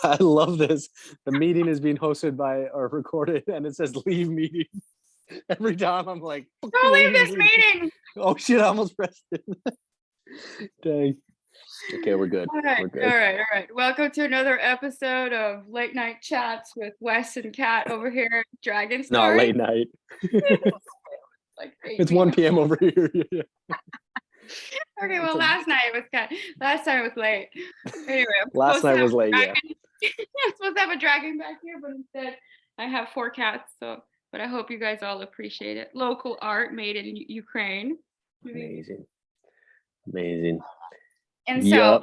I love this. The meeting is being hosted by or recorded, and it says "leave meeting." Every time I'm like, don't leave this meeting. Oh shit! I almost pressed it. Dang. Okay, we're good. All right, We're good. all right. Welcome to another episode of Late Night Chats with Wes and Kat over here at Dragon Story. Not late night. Like It's 1 p.m. over here. Yeah. Okay, well, last night it was Kat. Last time it was late. Anyway, last night was late. Yeah. I'm supposed to have a dragon back here, but instead I have 4 cats. So, but I hope you guys all appreciate it. Local art made in Ukraine. Amazing. And so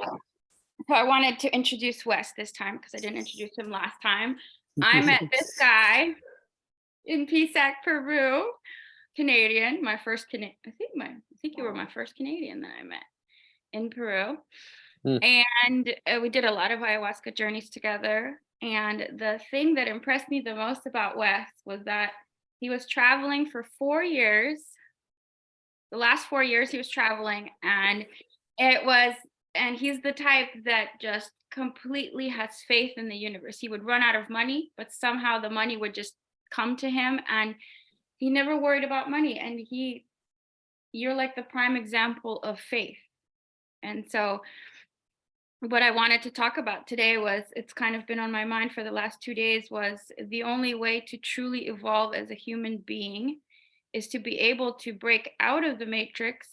I wanted to introduce Wes this time because I didn't introduce him last time. I met this guy in Pisac, Peru, Canadian. My first Canadian. I think you were my first Canadian that I met in Peru. And we did a lot of ayahuasca journeys together. And the thing that impressed me the most about Wes was that he was traveling for 4 years. The last 4 years he was traveling, and he's the type that just completely has faith in the universe. He would run out of money, but somehow the money would just come to him, and he never worried about money. And you're like the prime example of faith. And so what I wanted to talk about today was, it's kind of been on my mind for the last 2 days, was the only way to truly evolve as a human being is to be able to break out of the matrix.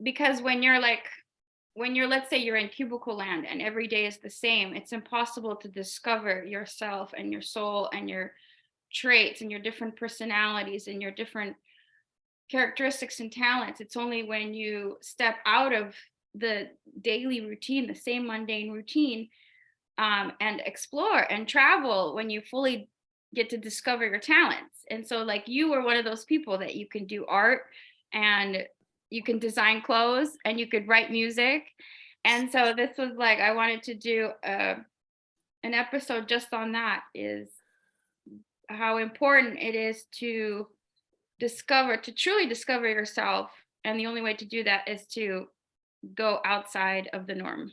Because when you're, let's say you're in cubicle land and every day is the same, it's impossible to discover yourself and your soul and your traits and your different personalities and your different characteristics and talents. It's only when you step out of the daily routine, the same mundane routine, and explore and travel, when you fully get to discover your talents. And so like you were one of those people that you can do art and you can design clothes and you could write music. And so this was like, I wanted to do an episode just on that, is how important it is to truly discover yourself. And the only way to do that is to go outside of the norm.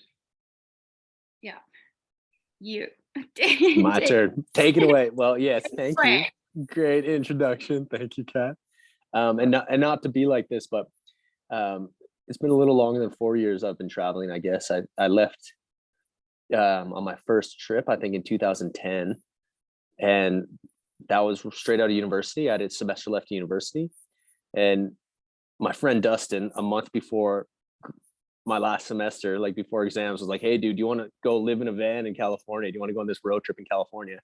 Yeah. You. My turn. Take it away. Well, yes, thank you. Great introduction. Thank you, Kat. And not to be like this, but it's been a little longer than 4 years I've been traveling, I guess. I left on my first trip, I think in 2010. And that was straight out of university. I did a semester left of university. And my friend Dustin, a month before my last semester, like before exams, was like, "Hey dude, do you want to go live in a van in California? Do you want to go on this road trip in California?"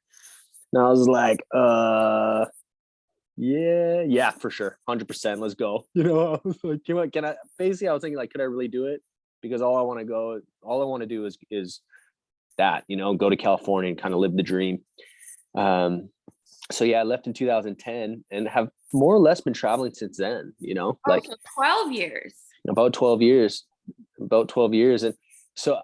And I was like, yeah, for sure. 100%. Let's go. You know, I was like, can I, basically I was thinking like, could I really do it? Because all I want to do is that, you know, go to California and kind of live the dream. So yeah, I left in 2010 and have more or less been traveling since then, you know, like so 12 years. About 12 years. And so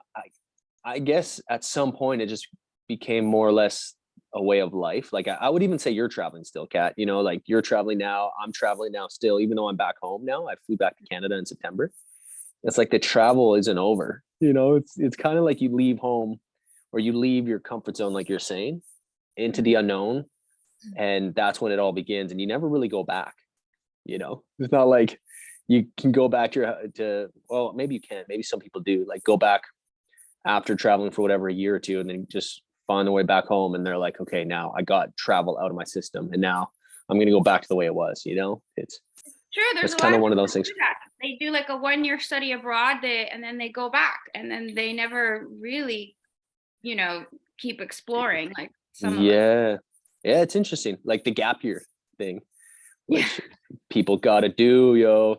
I guess at some point it just became more or less a way of life. Like I would even say you're traveling still, Kat, you know, like you're traveling now, I'm traveling now still, even though I'm back home now. I flew back to Canada in September. It's like the travel isn't over, you know. It's kind of like you leave home or you leave your comfort zone, like you're saying, into the unknown, and that's when it all begins, and you never really go back, you know. It's not like you can go back to well, maybe you can, maybe some people do, like go back after traveling for whatever, a year or two, and then just find their way back home, and they're like, okay, now I got travel out of my system and now I'm going to go back to the way it was, you know. It's sure, there's kind of one of those things. They do like a 1-year study abroad, and then they go back, and then they never really, you know, keep exploring like some of us. Yeah, it's interesting, like the gap year thing, which people gotta do.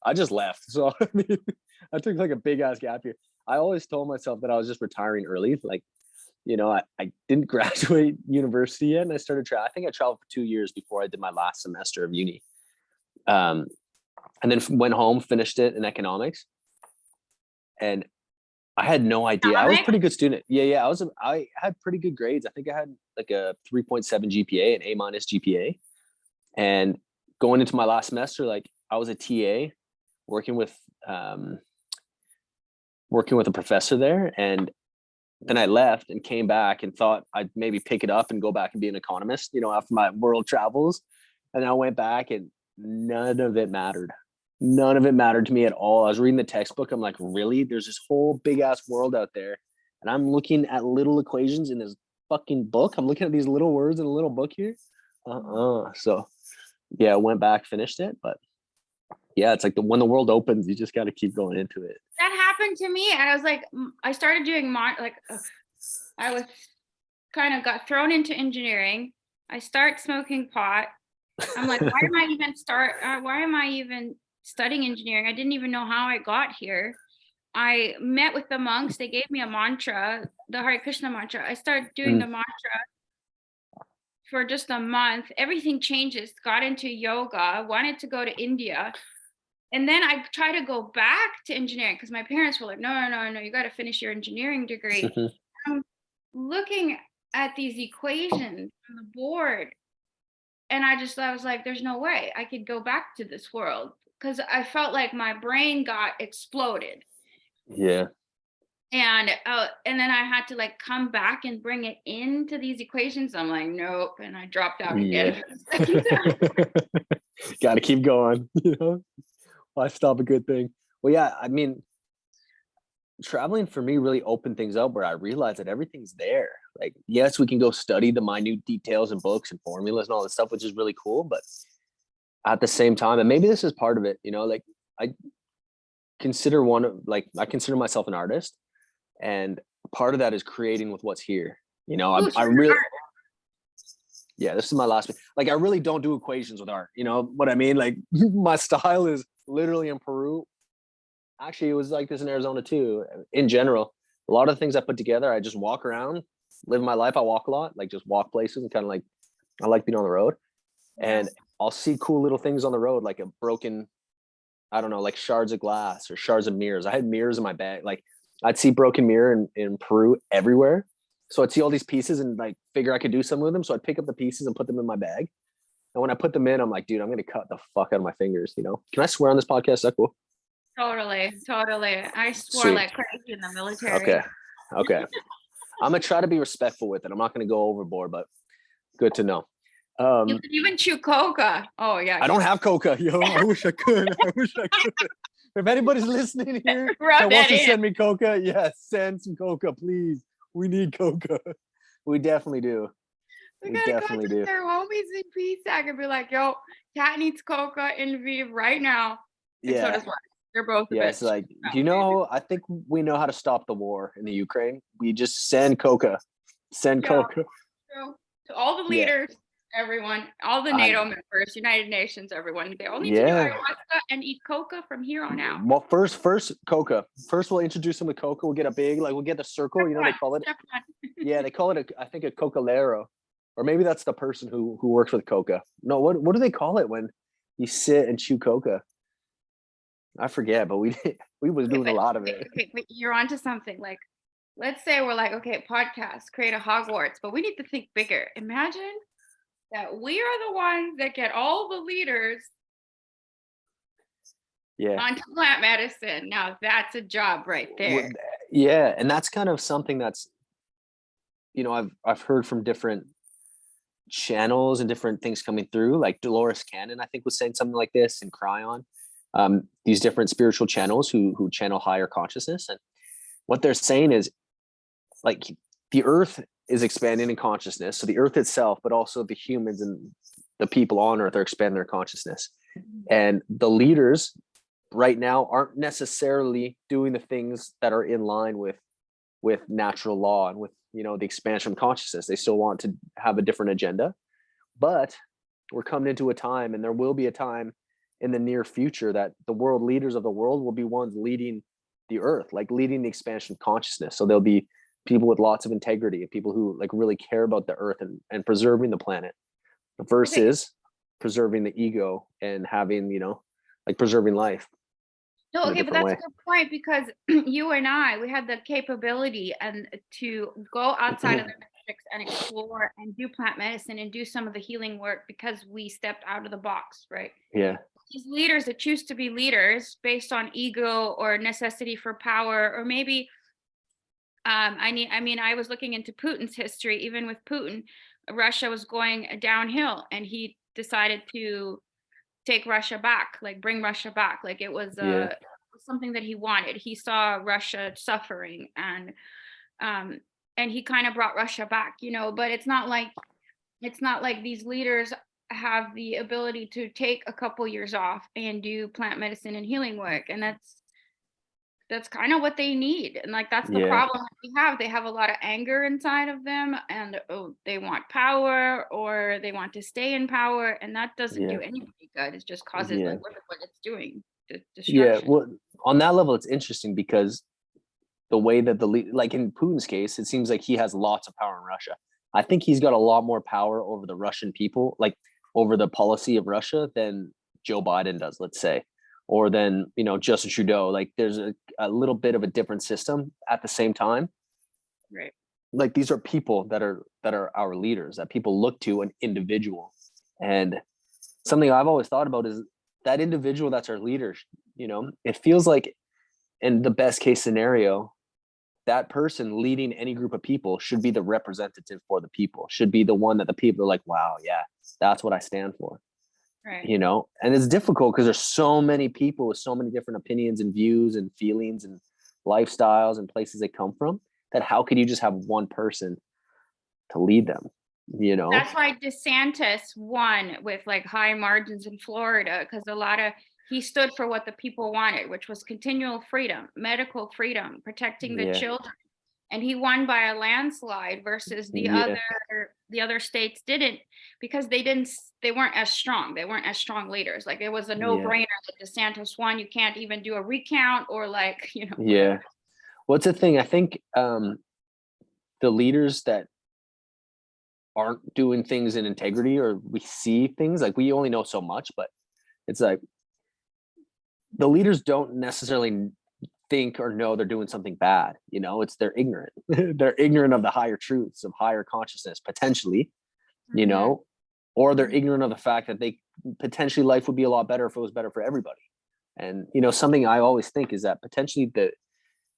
I just left, so I mean, I took like a big ass gap year. I always told myself that I was just retiring early, like, you know, I didn't graduate university yet, and I started I think I traveled for 2 years before I did my last semester of uni, and then went home, finished it in economics, and I had no idea. I was a pretty good student. Yeah. I had pretty good grades. I think I had like a 3.7 GPA, an A- GPA. And going into my last semester, like I was a TA working with a professor there. And Then I left and came back and thought I'd maybe pick it up and go back and be an economist, after my world travels. And I went back and none of it mattered. None of it mattered to me at all. I was reading the textbook. I'm like, really? There's this whole big ass world out there. And I'm looking at little equations in this fucking book. I'm looking at these little words in a little book here. So yeah, I went back, finished it. But yeah, it's like when the world opens, you just got to keep going into it. That happened to me. And I was like, I started doing I was kind of got thrown into engineering. I start smoking pot. I'm like, why am I even studying engineering? I didn't even know how I got here. I met with the monks. They gave me a mantra, the Hare Krishna mantra. I started doing the mantra for just a month. Everything changes. Got into yoga, wanted to go to India. And then I tried to go back to engineering because my parents were like, no, you got to finish your engineering degree. I'm looking at these equations on the board. And I was like, there's no way I could go back to this world, because I felt like my brain got exploded. Yeah. And then I had to like come back and bring it into these equations. I'm like, nope. And I dropped out again. Got to keep going. Why stop a good thing? Well, yeah, I mean, traveling for me really opened things up where I realized that everything's there. Like, yes, we can go study the minute details and books and formulas and all this stuff, which is really cool. But at the same time, and maybe this is part of it, like I consider myself an artist, and part of that is creating with what's here. I really, yeah, this is my last. Like, I really don't do equations with art. You know what I mean? Like, my style is literally in Peru. Actually, it was like this in Arizona too. In general, a lot of the things I put together, I just walk around, live my life. I walk a lot, like just walk places and kind of like, I like being on the road. And I'll see cool little things on the road, like a broken, I don't know, like shards of glass or shards of mirrors. I had mirrors in my bag. Like, I'd see broken mirror in Peru everywhere. So I'd see all these pieces and like figure I could do something with them. So I'd pick up the pieces and put them in my bag. And when I put them in, I'm like, dude, I'm going to cut the fuck out of my fingers. Can I swear on this podcast? Is that cool? Totally. I swore Sweet. like crazy in the military. Okay. I'm going to try to be respectful with it. I'm not going to go overboard, but good to know. You can even chew coca. Oh yeah. I don't have coca. Yo, I wish I could. If anybody's listening here that wants to send me coca, yes, send some coca, please. We need coca. We definitely do. We gotta definitely do. Their homies in PSAC and be like, yo, Kat needs coca in Lviv right now. And so does Wes. They're both a it's like, I think we know how to stop the war in the Ukraine. We just send coca. Coca. To all the leaders, everyone, all the NATO members, United Nations, everyone. They all need to do ayahuasca and eat coca from here on out. Well, first coca. First, we'll introduce them to coca. We'll get a big, we'll get the circle. They call it. Yeah, they call it I think a cocalero, or maybe that's the person who works with coca. No, what do they call it when you sit and chew coca? I forget, but we was doing a lot of it. Wait, you're onto something. Like, let's say we're like, okay, podcast, create a Hogwarts, but we need to think bigger. Imagine that we are the ones that get all the leaders onto plant medicine. Now that's a job right there. Yeah, and that's kind of something that's, I've heard from different channels and different things coming through. Like Dolores Cannon, I think, was saying something like this, and Cryon. These different spiritual channels who channel higher consciousness, and what they're saying is, like, the earth is expanding in consciousness. So the earth itself, but also the humans and the people on earth are expanding their consciousness. And the leaders right now aren't necessarily doing the things that are in line with natural law and with, the expansion of consciousness. They still want to have a different agenda, but we're coming into a time, and there will be a time in the near future, that the world leaders of the world will be ones leading the earth, like leading the expansion of consciousness. So there'll be people with lots of integrity, and people who like really care about the earth and preserving the planet, versus preserving the ego and having, like preserving life. No, okay, but that's a good point, because you and I, we had the capability and to go outside of the matrix and explore and do plant medicine and do some of the healing work, because we stepped out of the box, right? Yeah. These leaders that choose to be leaders based on ego or necessity for power, or maybe I mean, I was looking into Putin's history. Even with Putin, Russia was going downhill, and he decided to take Russia back, like bring Russia back. Like it was Yeah, something that he wanted. He saw Russia suffering, um, and he kind of brought Russia back, you know. But it's not like these leaders have the ability to take a couple years off and do plant medicine and healing work, and that's kind of what they need. And like that's the yeah, problem that we have. They have a lot of anger inside of them, and oh, they want power, or they want to stay in power, and that doesn't yeah, do anybody good. It just causes, yeah, like, look at what it's doing, yeah. destruction. Well, on that level, it's interesting because the way that like in Putin's case, it seems like he has lots of power in Russia. I think he's got a lot more power over the Russian people, like over the policy of Russia, than Joe Biden does, let's say, or than Justin Trudeau. Like there's a little bit of a different system at the same time. Right. Like these are people that are our leaders, that people look to, an individual. And something I've always thought about is that individual that's our leader. It feels like in the best case scenario, that person leading any group of people should be the representative for the people, should be the one that the people are like, wow, yeah, that's what I stand for. Right. And it's difficult because there's so many people with so many different opinions and views and feelings and lifestyles and places they come from, that how could you just have one person to lead them, That's why DeSantis won with like high margins in Florida, because he stood for what the people wanted, which was continual freedom, medical freedom, protecting the Yeah, children. And he won by a landslide versus yeah, the other states didn't, because they weren't as strong. They weren't as strong leaders. Like it was a yeah, no-brainer that DeSantis won. You can't even do a recount or like, yeah. whatever. What's the thing? I think the leaders that aren't doing things in integrity, or we see things like, we only know so much, but it's like the leaders don't necessarily think or know they're doing something bad. It's they're ignorant. They're ignorant of the higher truths, of higher consciousness, potentially, you Mhm, know, or they're mhm. ignorant of the fact that they potentially life would be a lot better if it was better for everybody. And something I always think is that potentially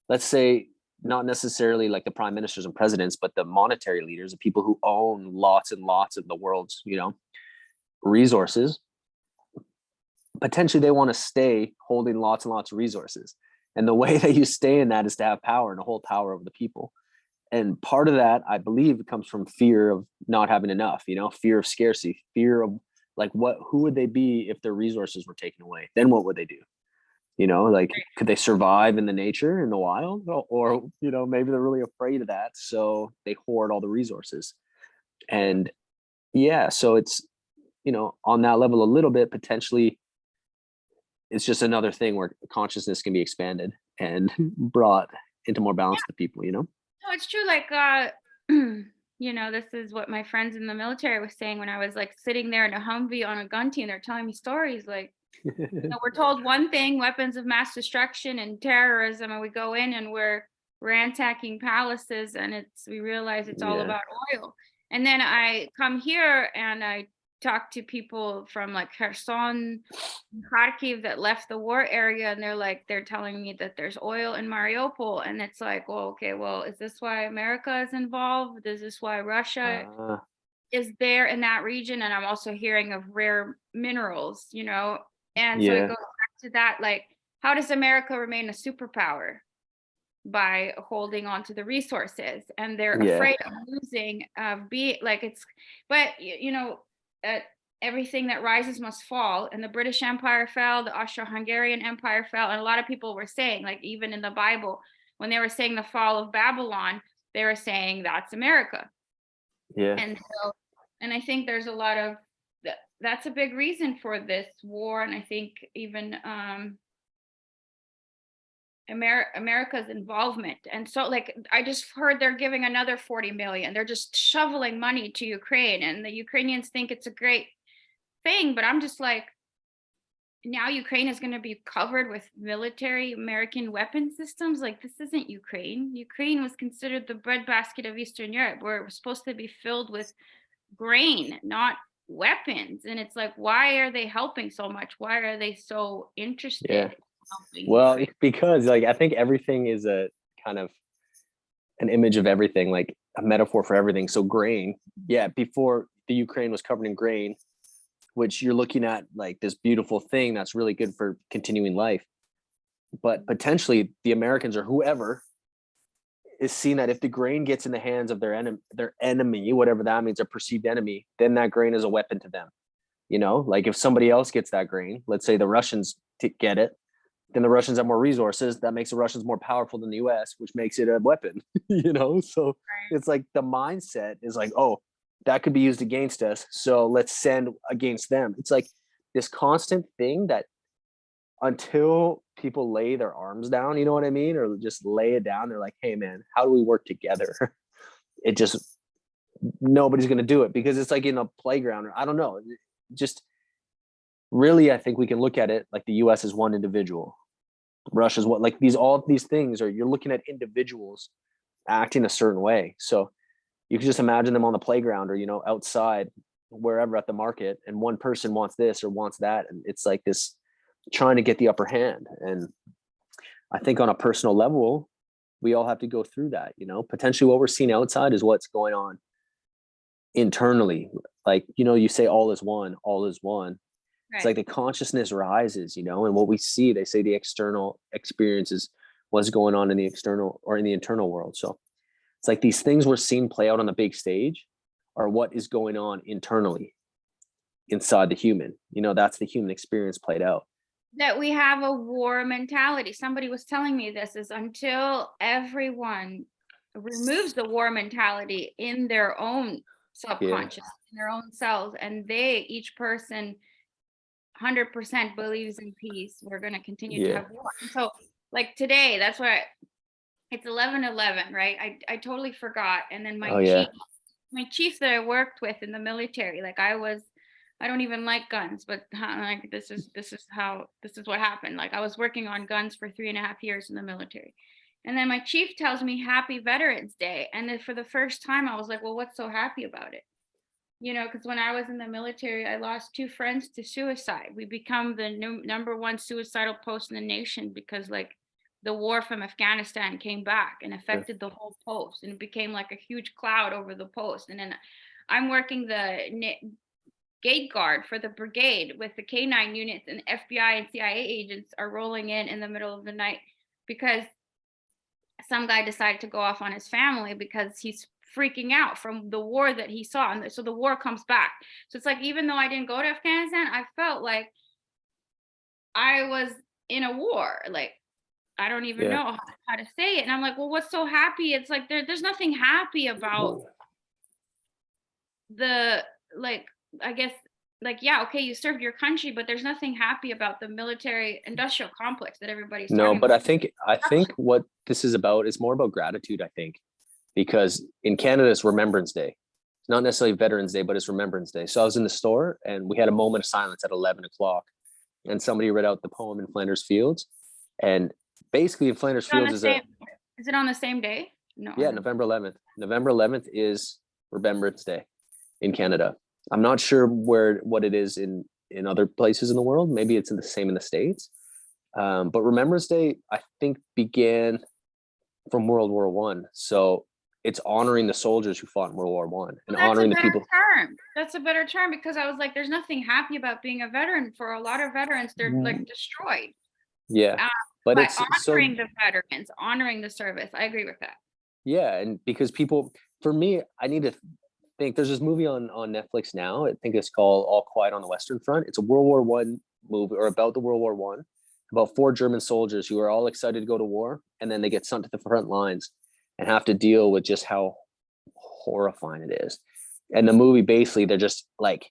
let's say, not necessarily like the prime ministers and presidents, but the monetary leaders, the people who own lots and lots of the world's, resources, potentially they want to stay holding lots and lots of resources. And the way that you stay in that is to have power and to hold power over the people. And part of that, I believe, comes from fear of not having enough, fear of scarcity, fear of like, who would they be if their resources were taken away? Then what would they do? Like, could they survive in the nature, in the wild? Or maybe they're really afraid of that, so they hoard all the resources. And yeah, so it's, on that level a little bit, potentially it's just another thing where consciousness can be expanded and brought into more balance to the people. No, it's true. Like, this is what my friends in the military was saying when I was like sitting there in a Humvee on a gun team. They're telling me stories like, we're told one thing, weapons of mass destruction and terrorism, and we go in and we're ransacking palaces, and we realize it's all Yeah, about oil. And then I come here and I talk to people from like Kherson, Kharkiv that left the war area, and they're telling me that there's oil in Mariupol, and it's like, well, okay, well, is this why America is involved? Is this why Russia uh, is there in that region? And I'm also hearing of rare minerals, and so it yeah, goes back to that, like, how does America remain a superpower? By holding on to the resources, and they're yeah, afraid of losing, of be like it's, but uh, everything that rises must fall, and the British Empire fell, the Austro-Hungarian Empire fell, and a lot of people were saying, like, even in the Bible, when they were saying the fall of Babylon, they were saying that's America. yeah, And so, and I think there's a lot of that's a big reason for this war. And I think even America's involvement. And so, like, I just heard they're giving another 40 million. They're just shoveling money to Ukraine, and the Ukrainians think it's a great thing. But I'm just like, now Ukraine is going to be covered with military American weapon systems. Like, this isn't Ukraine. Ukraine was considered the breadbasket of Eastern Europe, where it was supposed to be filled with grain, not weapons. And it's like, why are they helping so much? Why are they so interested yeah. in helping Well, Ukraine? because like I think everything is a kind of an image of everything, like a metaphor for everything. So grain, yeah, before the Ukraine was covered in grain, which you're looking at like this beautiful thing that's really good for continuing life. But potentially the Americans or whoever is seeing that if the grain gets in the hands of their enemy, whatever that means, a perceived enemy, then that grain is a weapon to them. You know, like if somebody else gets that grain, let's say the Russians get it, then the Russians have more resources. That makes the Russians more powerful than the US, which makes it a weapon, you know? So it's like the mindset is like, oh, that could be used against us. So let's send against them. It's like this constant thing that until people lay their arms down, you know what I mean? Or just lay it down. They're like, hey man, how do we work together? It just, nobody's going to do it because it's like in a playground or I don't know. Just really, I think we can look at it like the US is one individual. Russia's what, like all these things, or you're looking at individuals acting a certain way. So you can just imagine them on the playground or, you know, outside, wherever at the market, and one person wants this or wants that. And it's like this trying to get the upper hand. And I think on a personal level, we all have to go through that, you know, potentially what we're seeing outside is what's going on internally. Like, you know, you say all is one, all is one. It's like the consciousness rises, you know, and what we see, they say the external experience is what's going on in the external or in the internal world. So it's like these things we're seeing play out on the big stage are what is going on internally inside the human. You know, that's the human experience played out. That we have a war mentality. Somebody was telling me this is until everyone removes the war mentality in their own subconscious, in their own cells, and each person 100% believes in peace, we're going to continue to have war. And so like today, that's why it's 11/11, right? I totally forgot. And then my chief that I worked with in the military, like I don't even like guns, but like this is what happened. Like I was working on guns for 3.5 years in the military. And then my chief tells me Happy Veterans Day. And then for the first time I was like, well, what's so happy about it? You know, because when I was in the military, I lost 2 friends to suicide. We become the number 1 suicidal post in the nation because like the war from Afghanistan came back and affected the whole post, and it became like a huge cloud over the post. And then I'm working the gate guard for the brigade with the K9 units, and FBI and CIA agents are rolling in the middle of the night because some guy decided to go off on his family because he's freaking out from the war that he saw. And so the war comes back. So it's like, even though I didn't go to Afghanistan, I felt like I was in a war. Like, I don't even know how to say it. And I'm like, well, what's so happy? It's like, there's nothing happy about the, like, I guess, like, yeah, okay, you served your country, but there's nothing happy about the military industrial complex that everybody's talking but about. I think what this is about is more about gratitude, I think, because in Canada it's Remembrance Day. It's not necessarily Veterans Day, but it's Remembrance Day. So I was in the store and we had a moment of silence at 11 o'clock, and somebody read out the poem in Flanders Fields. And basically in Flanders Fields is it on the same day? No. Yeah, November 11th. November 11th is Remembrance Day in Canada. I'm not sure what it is in other places in the world. Maybe it's the same in the States. But Remembrance Day, I think, began from World War One. So it's honoring the soldiers who fought in World War One and honoring the people. That's a better term, because I was like, there's nothing happy about being a veteran. For a lot of veterans, they're like destroyed. Yeah, but it's honoring the veterans, honoring the service. I agree with that. Yeah, and because people, for me, I need to think. There's this movie on Netflix now. I think it's called All Quiet on the Western Front. It's a World War One movie, or about the World War One, about 4 German soldiers who are all excited to go to war, and then they get sent to the front lines and have to deal with just how horrifying it is. And the movie, basically, they're just like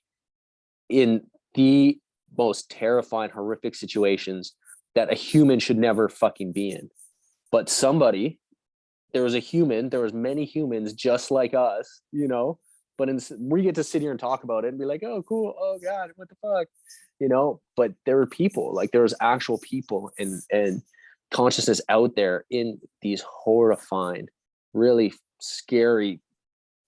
in the most terrifying, horrific situations that a human should never fucking be in. But there was many humans just like us, you know, but we get to sit here and talk about it and be like, oh, cool. Oh God, what the fuck, you know, but there were people, like there was actual people and consciousness out there in these horrifying, really scary,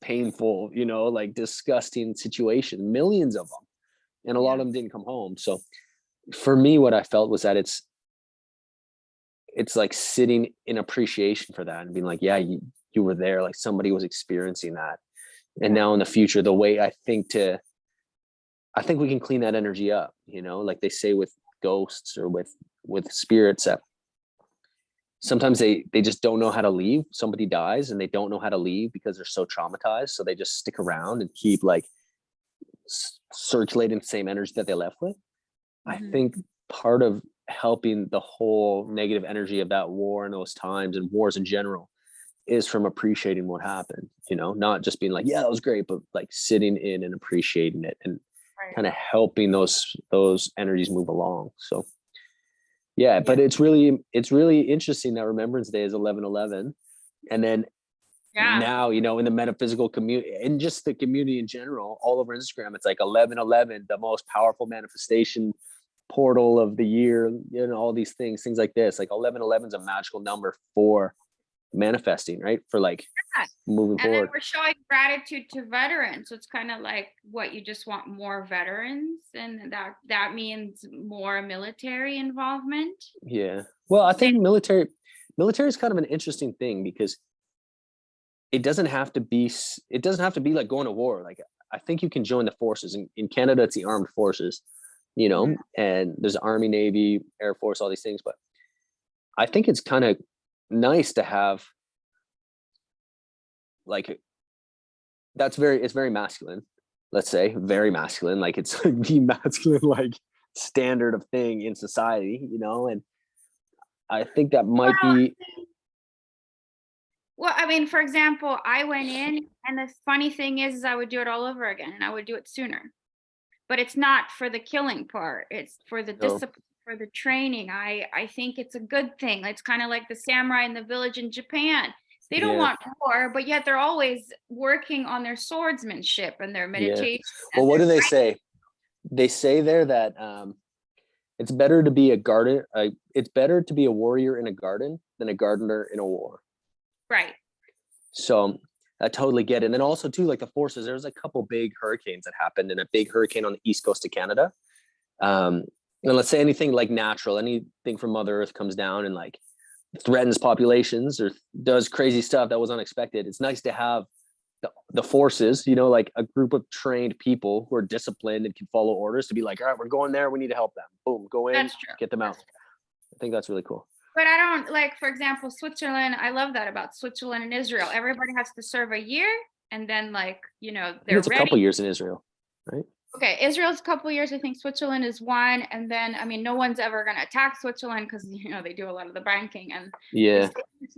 painful, you know, like disgusting situations, millions of them. And a lot of them didn't come home. So for me, what I felt was that it's like sitting in appreciation for that and being like, yeah, you were there, like somebody was experiencing that. And now in the future, the way I think we can clean that energy up, like they say with ghosts or with spirits, that sometimes they just don't know how to leave. Somebody dies and they don't know how to leave because they're so traumatized. So they just stick around and keep like circulating the same energy that they left with. I think part of helping the whole negative energy of that war and those times and wars in general is from appreciating what happened, not just being like, yeah, that was great, but like sitting in and appreciating it and kind of helping those energies move along. So yeah, but it's really interesting that Remembrance Day is 11/11, and then now, in the metaphysical community and just the community in general, all over Instagram, it's like 11/11, the most powerful manifestation portal of the year, all these things like this. Like 11/11 is a magical number for manifesting, right? For like moving forward. And then we're showing gratitude to veterans. So it's kind of like what you just want more veterans, and that means more military involvement. Yeah. Well, I think military is kind of an interesting thing because it doesn't have to be like going to war. Like I think you can join the forces. In Canada, it's the armed forces, and there's Army, Navy, Air Force, all these things. But I think it's kind of nice to have like it's very masculine, let's say, very masculine, like it's like the masculine like standard of thing in society, and I think that might be. Well, I mean, for example, I went in, and the funny thing is I would do it all over again, and I would do it sooner. But it's not for the killing part. It's for the discipline, for the training. I think it's a good thing. It's kind of like the samurai in the village in Japan. They don't want war, but yet they're always working on their swordsmanship and their meditation. Well, what do they say? They say there that it's better to be it's better to be a warrior in a garden than a gardener in a war. Right. So I totally get it. And then also too, like the forces, there's a couple big hurricanes that happened, and a big hurricane on the east coast of Canada. And let's say anything like natural, anything from Mother Earth comes down and like threatens populations or does crazy stuff that was unexpected. It's nice to have the forces, like a group of trained people who are disciplined and can follow orders to be like, all right, we're going there. We need to help them. Boom, go in, get them out. I think that's really cool. But I don't like, for example, Switzerland. I love that about Switzerland and Israel. Everybody has to serve a year, and then they're it's ready. A couple years in Israel, right? Okay, Israel's a couple years. I think Switzerland is one, and then no one's ever going to attack Switzerland because they do a lot of the banking and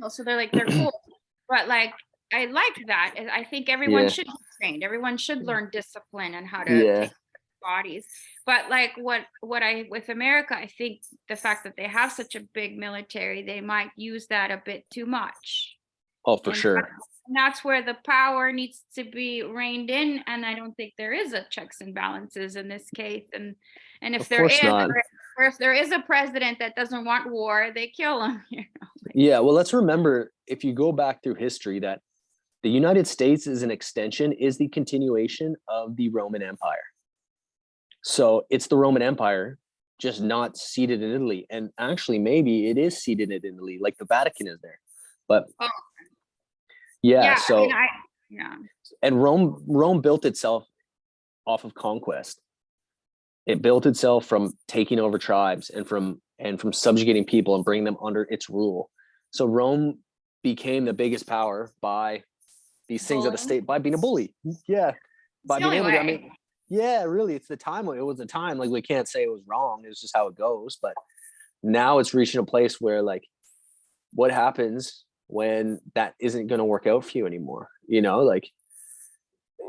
so they're cool. But like I like that. I think everyone should be trained. Everyone should learn discipline and how to take care of their bodies. But like with America, I think the fact that they have such a big military, they might use that a bit too much. Oh, for sure. And that's where the power needs to be reined in, and I don't think there is a checks and balances in this case. And if there is, or if there is a president that doesn't want war, they kill him. Yeah, well, let's remember, if you go back through history, that the United States is the continuation of the Roman Empire. So it's the Roman Empire, just not seated in Italy. And actually, maybe it is seated in Italy, like the Vatican is there. But and Rome built itself off of conquest. It built itself from taking over tribes and from subjugating people and bringing them under its rule. So Rome became the biggest power by these things of the state, by being a bully. Yeah. By being able to, really, it's the time. It was the time. Like, we can't say it was wrong. It's just how it goes. But now it's reaching a place where, like, what happens when that isn't going to work out for you anymore? Like,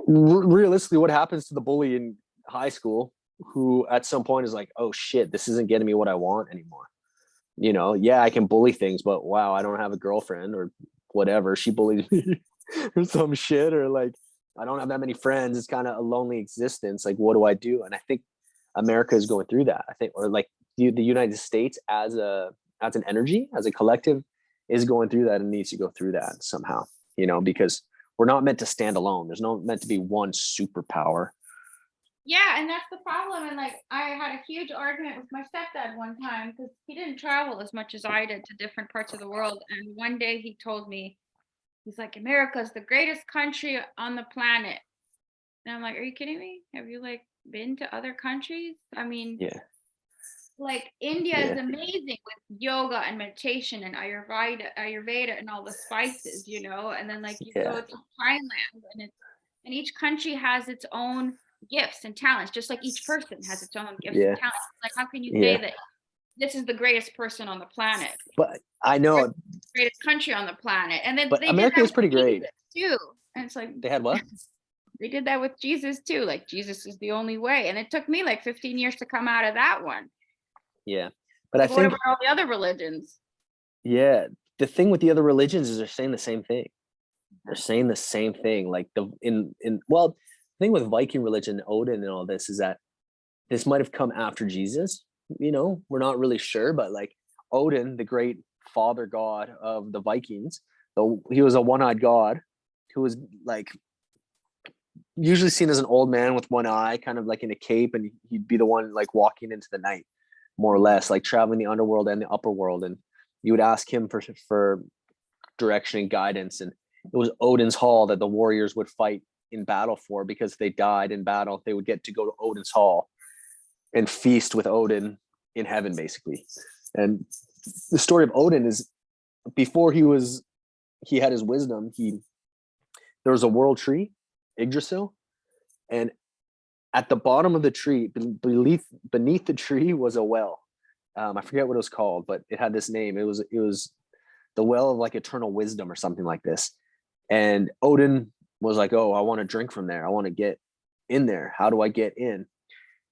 realistically, what happens to the bully in high school who at some point is like, oh shit, this isn't getting me what I want anymore? I can bully things, but wow, I don't have a girlfriend or whatever. She bullied me or some shit, or like, I don't have that many friends. It's kind of a lonely existence. Like, what do I do? And I think America is going through that. I think, or like the United States as an energy, as a collective, is going through that and needs to go through that somehow, because we're not meant to stand alone. There's no meant to be one superpower. Yeah, and that's the problem. And like, I had a huge argument with my stepdad one time because he didn't travel as much as I did to different parts of the world. And one day he told me, He's like, America's the greatest country on the planet. And I'm like, are you kidding me? Have you like been to other countries? I mean, Yeah. like India is Yeah. amazing with yoga and meditation and Ayurveda and all the spices, you know. And then like you go Yeah. to Thailand and each country has its own gifts and talents, just like each person has its own gifts and Yeah. talents. Like how can you say Yeah. that this is the greatest person on the planet? But I We're know, the greatest country on the planet. And then but they did America that is with pretty great. Jesus too. And it's like They had what? they did that with Jesus too. Like Jesus is the only way. And it took me like 15 years to come out of that one. Yeah. But I Like, what think, about all the other religions? yeah, the thing with the other religions is they're saying the same thing. They're saying the same thing. Like well, the thing with Viking religion, Odin and all this is that this might have come after Jesus. You know, we're not really sure, but like Odin, the great father god of the Vikings, though he was a one-eyed god who was like usually seen as an old man with one eye, kind of like in a cape, and he'd be the one like walking into the night, more or less, like traveling the underworld and the upper world. And you would ask him for direction and guidance. And it was Odin's Hall that the warriors would fight in battle for, because if they died in battle, they would get to go to Odin's Hall and feast with Odin in heaven, basically. And the story of Odin is before he had his wisdom, there was a world tree, Yggdrasil, and at the bottom of the tree, beneath the tree was a well. I forget what it was called, but it had this name. It was the well of like eternal wisdom or something like this. And Odin was like, "Oh, I want to drink from there. I want to get in there. How do I get in?"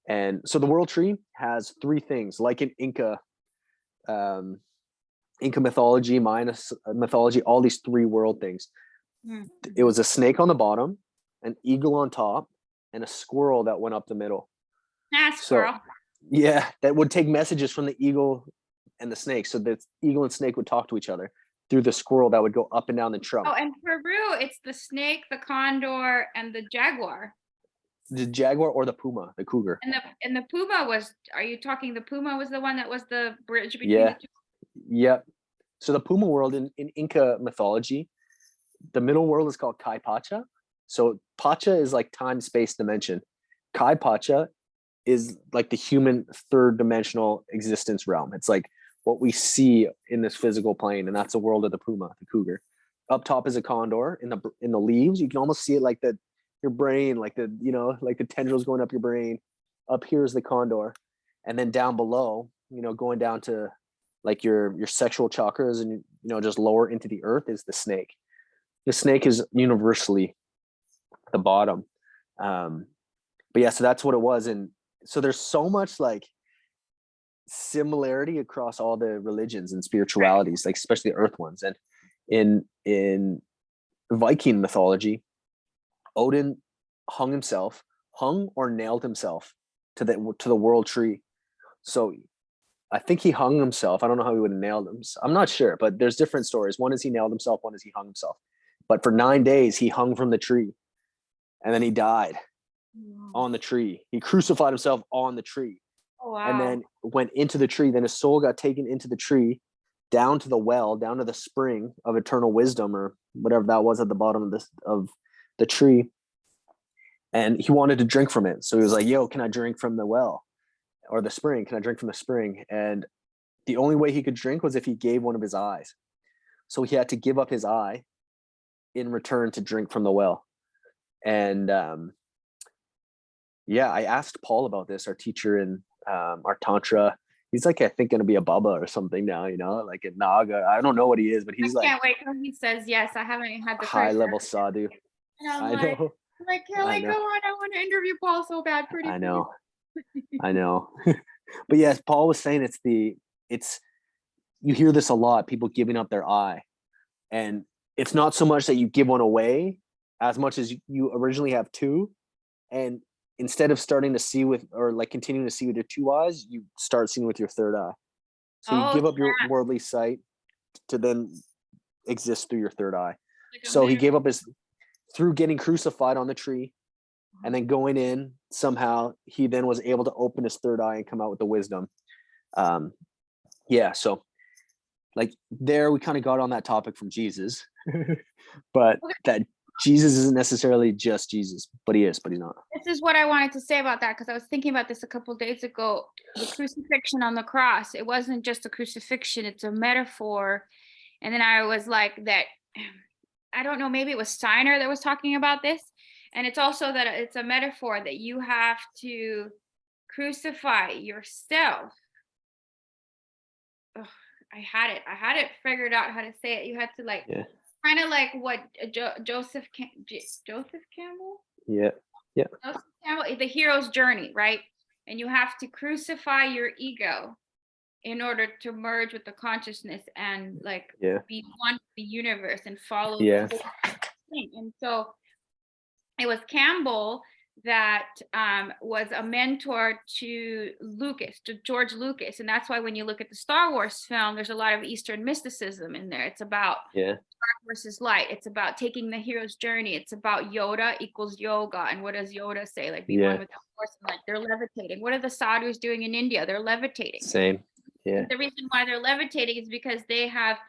And so the world tree has three things, like in um, Inca mythology, Mayan mythology, all these three world things. Mm. It was a snake on the bottom, an eagle on top, and a squirrel that went up the middle. Ah, So squirrel. yeah, that would take messages from the eagle and the snake. So the eagle and snake would talk to each other through the squirrel that would go up and down the trunk. Oh, and Peru, it's the snake, the condor, and the jaguar. The jaguar or the puma, the cougar. And the puma was. Are you talking? The puma was the one that was the bridge between the Yeah. two. Yep. So the puma world in Inca mythology, the middle world is called Kai Pacha. So Pacha is like time, space, dimension. Kai Pacha is like the human third dimensional existence realm. It's like what we see in this physical plane, and that's the world of the puma, the cougar. Up top is a condor. In the leaves, you can almost see it like your brain, like like the tendrils going up your brain. Up here is the condor, and then down below, going down to like your sexual chakras, and just lower into the earth is the snake. The snake is universally the bottom. But yeah, so that's what it was. And so there's so much like similarity across all the religions and spiritualities, like especially the earth ones. And in Viking mythology, Odin hung or nailed himself to the world tree. So I think he hung himself. I don't know how he would have nailed him. I'm not sure, but there's different stories. One is he nailed himself, one is he hung himself. But for 9 days, he hung from the tree, and then he died on the tree. He crucified himself on the tree. Oh, wow. And then went into the tree. Then his soul got taken into the tree, down to the well, down to the spring of eternal wisdom, or whatever that was at the bottom of the tree. And he wanted to drink from it. So he was like, "Yo, can I drink from the well or the spring? Can I drink from the spring?" And the only way he could drink was if he gave one of his eyes. So he had to give up his eye in return to drink from the well. And yeah, I asked Paul about this, our teacher in our Tantra. He's like, I think, going to be a Baba or something now, like a Naga. I don't know what he is, but he's I like can't wait till he says yes. I haven't had the high courage. level sadhu. And I'm I know. like, Kelly, go on. I want to interview Paul so bad. Pretty I know. I know. But yes, Paul was saying it's you hear this a lot, people giving up their eye. And it's not so much that you give one away as much as you originally have two. And instead of starting to see with, or like continuing to see with your two eyes, you start seeing with your third eye. So you give up your worldly sight to then exist through your third eye. So he gave up through getting crucified on the tree, and then going in, somehow he then was able to open his third eye and come out with the wisdom. Yeah, so like there we kind of got on that topic from Jesus, but Okay, that Jesus isn't necessarily just Jesus, but he is, but he's not. this is what I wanted to say about that, because I was thinking about this a couple of days ago. The crucifixion on the cross, it wasn't just a crucifixion, it's a metaphor. And then I was like, that, I don't know, maybe it was Steiner that was talking about this. And it's also that it's a metaphor that you have to crucify yourself. Ugh, I had it figured out how to say it. You had to like, Yeah. kind of like what Joseph Campbell? Yeah. Yeah. Joseph Campbell, the hero's journey, right? And you have to crucify your ego in order to merge with the consciousness and like Yeah. be one with the universe and follow the Yeah. whole thing. And so it was Campbell that was a mentor to Lucas, to George Lucas. And that's why when you look at the Star Wars film, there's a lot of Eastern mysticism in there. It's about Yeah. dark versus light. It's about taking the hero's journey. It's about Yoda equals yoga. And what does Yoda say? Like, be one Yeah. with the force. And like, they're levitating. What are the sadhus doing in India? They're levitating. Same. Yeah. And the reason why they're levitating is because they have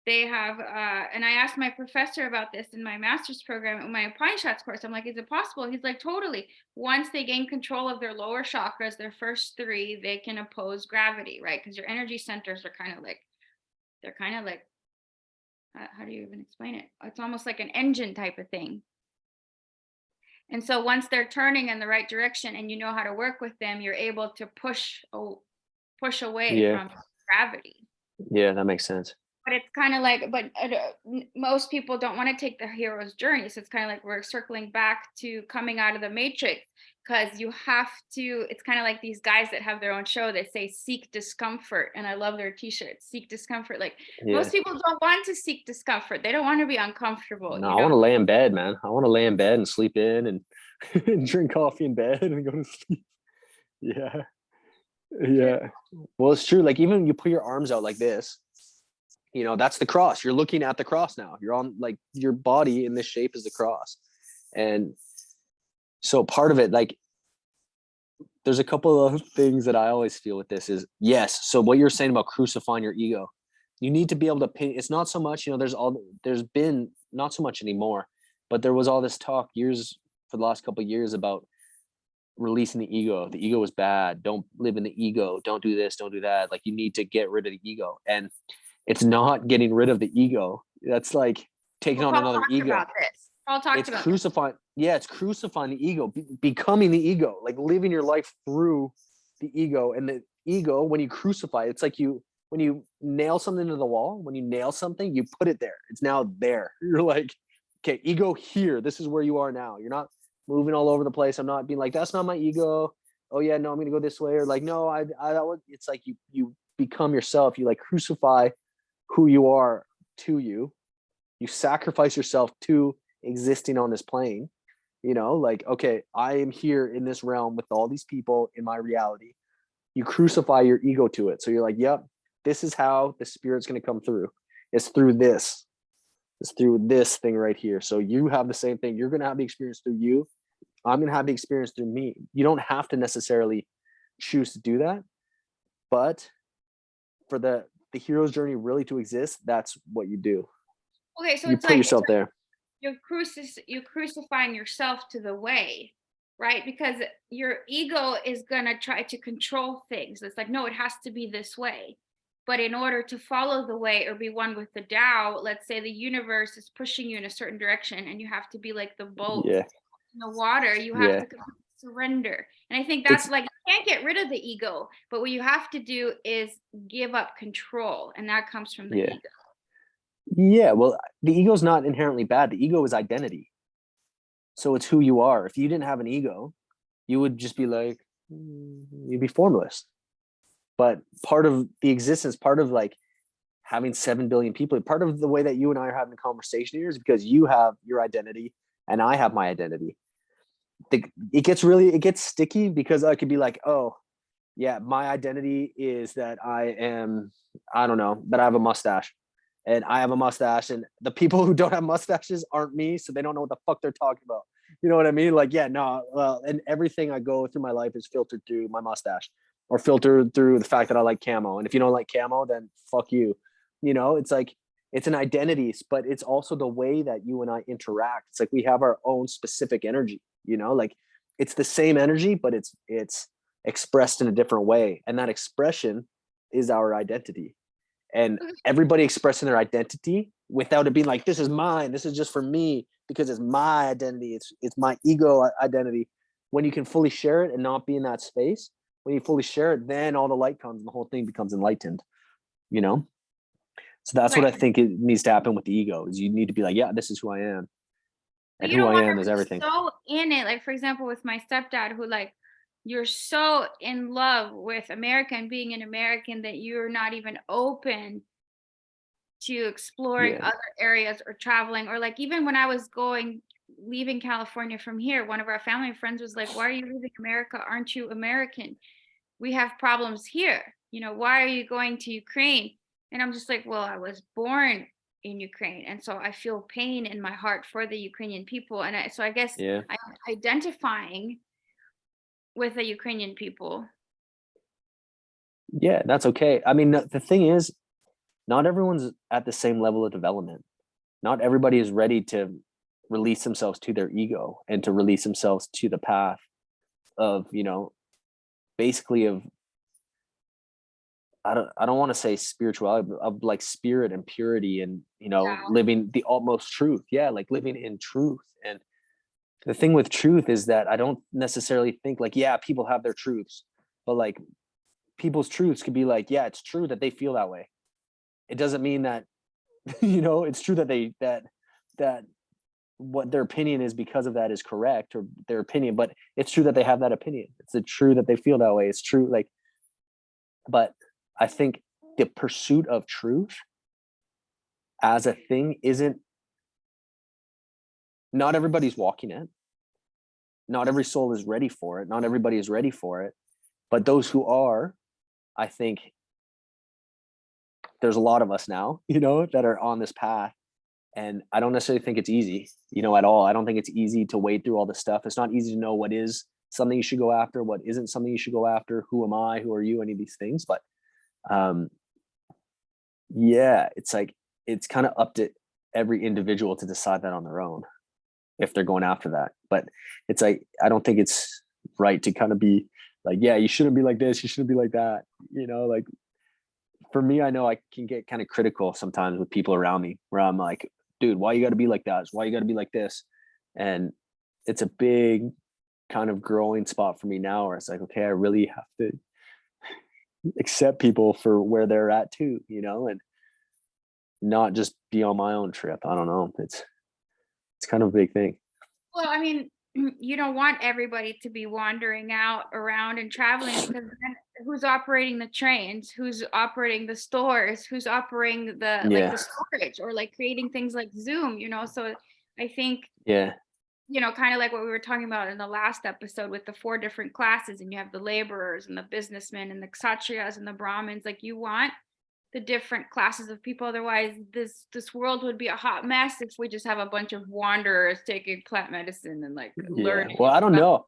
and I asked my professor about this in my master's program in my Upanishads course. I'm like, is it possible? He's like, totally. Once they gain control of their lower chakras, their first three, they can oppose gravity, right? Because your energy centers are kind of like, they're kind of like, how do you even explain it? It's almost like an engine type of thing. And so once they're turning in the right direction and you know how to work with them, you're able to push away Yeah. from gravity. Yeah, that makes sense. But it's kind of like, but most people don't want to take the hero's journey. So it's kind of like we're circling back to coming out of the matrix, because you have to, it's kind of like these guys that have their own show that say seek discomfort. And I love their t-shirts, seek discomfort. Like Yeah. most people don't want to seek discomfort. They don't want to be uncomfortable. No, You I want know, to lay in bed, man. I want to lay in bed and sleep in and, and drink coffee in bed and go to sleep. Yeah. Yeah. Well, it's true. Like even you put your arms out like this, you know, that's the cross. You're looking at the cross now. You're on, like, your body in this shape is the cross. And so part of it, like, there's a couple of things that I always feel with this is, yes. So what you're saying about crucifying your ego, you need to be able to pin. It's not so much, you know, there's been not so much anymore, but there was all this talk years for the last couple of years about releasing the ego. The ego is bad. Don't live in the ego. Don't do this. Don't do that. Like, you need to get rid of the ego. And it's not getting rid of the ego. That's like taking well, on Paul another talked ego. about this. Paul talked It's about crucifying. Yeah, it's crucifying the ego, becoming the ego, like living your life through the ego. And the ego, when you crucify, it's like when you nail something to the wall, when you nail something, you put it there. It's now there. You're like, okay, ego here. This is where you are now. You're not moving all over the place. I'm not being like, that's not my ego. Oh yeah, no, I'm gonna go this way. Or like, no, it's like you become yourself. You like crucify who you are to you. You sacrifice yourself to existing on this plane. You know, like, okay, I am here in this realm with all these people in my reality. You crucify your ego to it. So you're like, yep, this is how the spirit's going to come through. It's through this. It's through this thing right here. So you have the same thing. You're going to have the experience through you. I'm going to have the experience through me. You don't have to necessarily choose to do that. But for the hero's journey really to exist, that's what you do. Okay, so You put yourself there. You're crucifying yourself to the way, right? Because your ego is gonna try to control things. It's like, no, it has to be this way. But in order to follow the way or be one with the Tao, let's say the universe is pushing you in a certain direction and you have to be like the boat Yeah. in the water, you have Yeah. to surrender. And I think that's It's, like, you can't get rid of the ego, but what you have to do is give up control. And that comes from the yeah. ego. Yeah. Well, the ego is not inherently bad. The ego is identity. So it's who you are. If you didn't have an ego, you would just be like, you'd be formless. But part of the existence, part of like having 7 billion people, part of the way that you and I are having a conversation here is because you have your identity and I have my identity. It gets sticky because I could be like, oh yeah, my identity is that I don't know, that I have a mustache and I have a mustache, and the people who don't have mustaches aren't me. So they don't know what the fuck they're talking about. You know what I mean? Like, yeah, no, well, and everything I go through my life is filtered through my mustache or filtered through the fact that I like camo. And if you don't like camo, then fuck you. It's like it's an identity, but it's also the way that you and I interact. It's like we have our own specific energy, like it's the same energy, but it's expressed in a different way. And that expression is our identity. And everybody expressing their identity without it being like, this is mine, this is just for me, because it's my identity, it's my ego identity. When you can fully share it and not be in that space, when you fully share it, then all the light comes and the whole thing becomes enlightened, so that's what I Right. think it needs to happen with the ego, is you need to be like, yeah, this is who I am, But and you who don't I want am to is be everything. so in it. Like, for example, with my stepdad, who like, you're so in love with America and being an American that you're not even open to exploring Yeah, other areas or traveling. Or like, even when I was leaving California from here, one of our family friends was like, why are you leaving America? Aren't you American? We have problems here. Why are you going to Ukraine? And I'm just like, well, I was born in Ukraine. And so I feel pain in my heart for the Ukrainian people. And so I guess yeah, I'm identifying with the Ukrainian people. yeah, that's okay. I mean, the thing is, not everyone's at the same level of development. Not everybody is ready to release themselves to their ego and to release themselves to the path of, basically of, I don't want to say spirituality, but of like spirit and purity, and Yeah. living the utmost truth. Yeah, like living in truth. And the thing with truth is that I don't necessarily think like, yeah, people have their truths, but like people's truths could be like, yeah, it's true that they feel that way. It doesn't mean that it's true that that what their opinion is because of that is correct, or their opinion, but it's true that they have that opinion. It's true that they feel that way. It's true, like, but I think the pursuit of truth as a thing isn't, not everybody's walking it. Not every soul is ready for it. Not everybody is ready for it. But those who are, I think there's a lot of us now, that are on this path. And I don't necessarily think it's easy, at all. I don't think it's easy to wade through all this stuff. It's not easy to know what is something you should go after, what isn't something you should go after, who am I, who are you, any of these things. But um, yeah, it's like, it's kind of up to every individual to decide that on their own if they're going after that. But it's like, I don't think it's right to kind of be like, yeah, you shouldn't be like this, you shouldn't be like that. Like, for me, I know I can get kind of critical sometimes with people around me, where I'm like, dude, why you got to be like that? Why you got to be like this? And it's a big kind of growing spot for me now, where it's like, okay, I really have to accept people for where they're at too, and not just be on my own trip. I don't know. It's kind of a big thing. Well, I mean, you don't want everybody to be wandering out around and traveling, because then who's operating the trains? Who's operating the stores? Who's operating the Yeah. storage, or like creating things like Zoom? So I think, Yeah. kind of like what we were talking about in the last episode with the four different classes, and you have the laborers and the businessmen and the kshatriyas and the brahmins. Like, you want the different classes of people. Otherwise, this world would be a hot mess if we just have a bunch of wanderers taking plant medicine and like Yeah. learning Well, I don't about,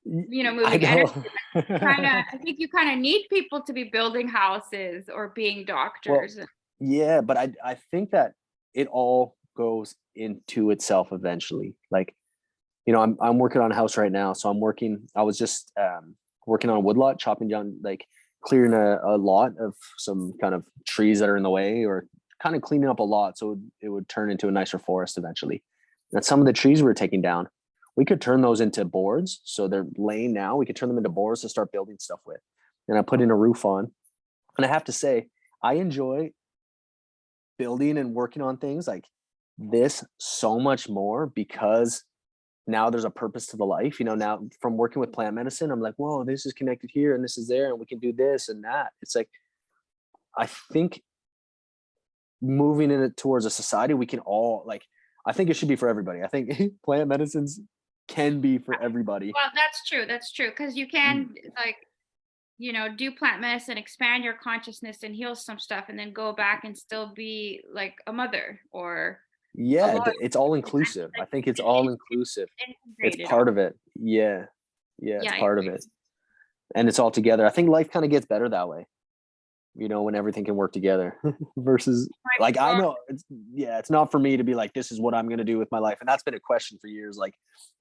know. I moving energy. know. Kind of, I think you kind of need people to be building houses or being Well, doctors. yeah, but I think that it all goes into itself eventually. Like, I'm working on a house right now, so I was just working on a woodlot, chopping down, like clearing a lot of some kind of trees that are in the way, or kind of cleaning up a lot so it would turn into a nicer forest eventually. And some of the trees we were taking down, we could turn those into boards. So they're laying now. We could turn them into boards to start building stuff with. And I put in a roof on. And I have to say, I enjoy building and working on things like this so much more, because now there's a purpose to the life. Now from working with plant medicine, I'm like, whoa, this is connected here and this is there, and we can do this and that. It's like, I think moving in it towards a society, we can all like, I think it should be for everybody. I think plant medicines can be for everybody. Well, that's true. That's true. Because you can like, do plant medicine, expand your consciousness and heal some stuff, and then go back and still be like a mother or a Yeah, lawyer. it's all inclusive. I Like, think it's all inclusive. It's integrate it all. part of it. Yeah. Yeah, it's Yeah, I part of agree. it. And it's all together. I think life kind of gets better that way. you know, when everything can work together versus like, I God. know it's not for me to be like, this is what I'm going to do with my life. And that's been a question for years. Like,